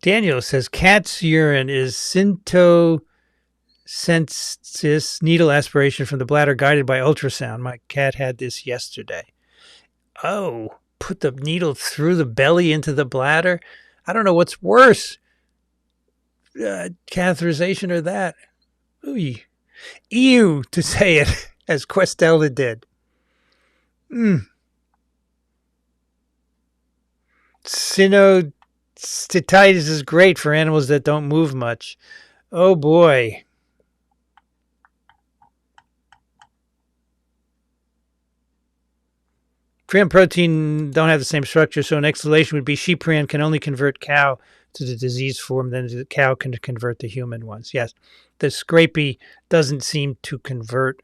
Daniel says cat's urine is synthocensis needle aspiration from the bladder guided by ultrasound. My cat had this yesterday. Oh, put the needle through the belly into the bladder? I don't know what's worse, catheterization or that. Ooh. Ew, to say it, as Questella did. Synostatitis is great for animals that don't move much. Oh boy. Prion protein don't have the same structure, so an explanation would be sheep prion can only convert cow to the disease form, then the cow can convert the human ones. Yes, the scrapie doesn't seem to convert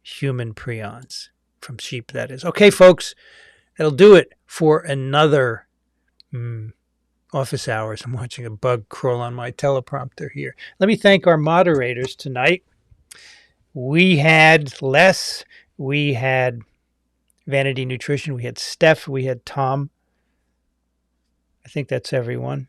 human prions from sheep, that is. Okay, folks, that'll do it for another office hours. I'm watching a bug crawl on my teleprompter here. Let me thank our moderators tonight. We had Les, we had Vanity Nutrition, we had Steph, we had Tom. I think that's everyone.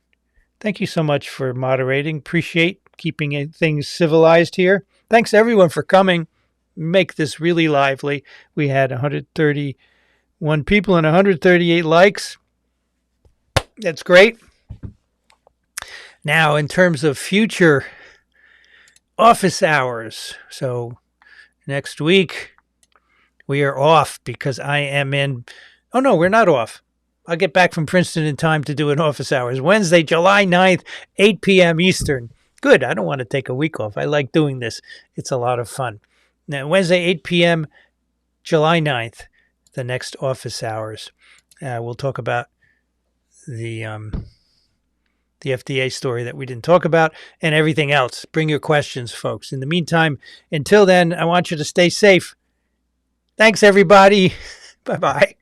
Thank you so much for moderating. Appreciate keeping things civilized here. Thanks everyone for coming. Make this really lively. We had 131 people and 138 likes. That's great. Now, in terms of future office hours, so next week we are off because I am in. Oh, no, we're not off. I'll get back from Princeton in time to do an office hours. Wednesday, July 9th, 8 p.m. Eastern. Good. I don't want to take a week off. I like doing this. It's a lot of fun. Now, Wednesday, 8 p.m., July 9th, the next office hours. We'll talk about the FDA story that we didn't talk about and everything else. Bring your questions, folks. In the meantime, until then, I want you to stay safe. Thanks, everybody. Bye-bye.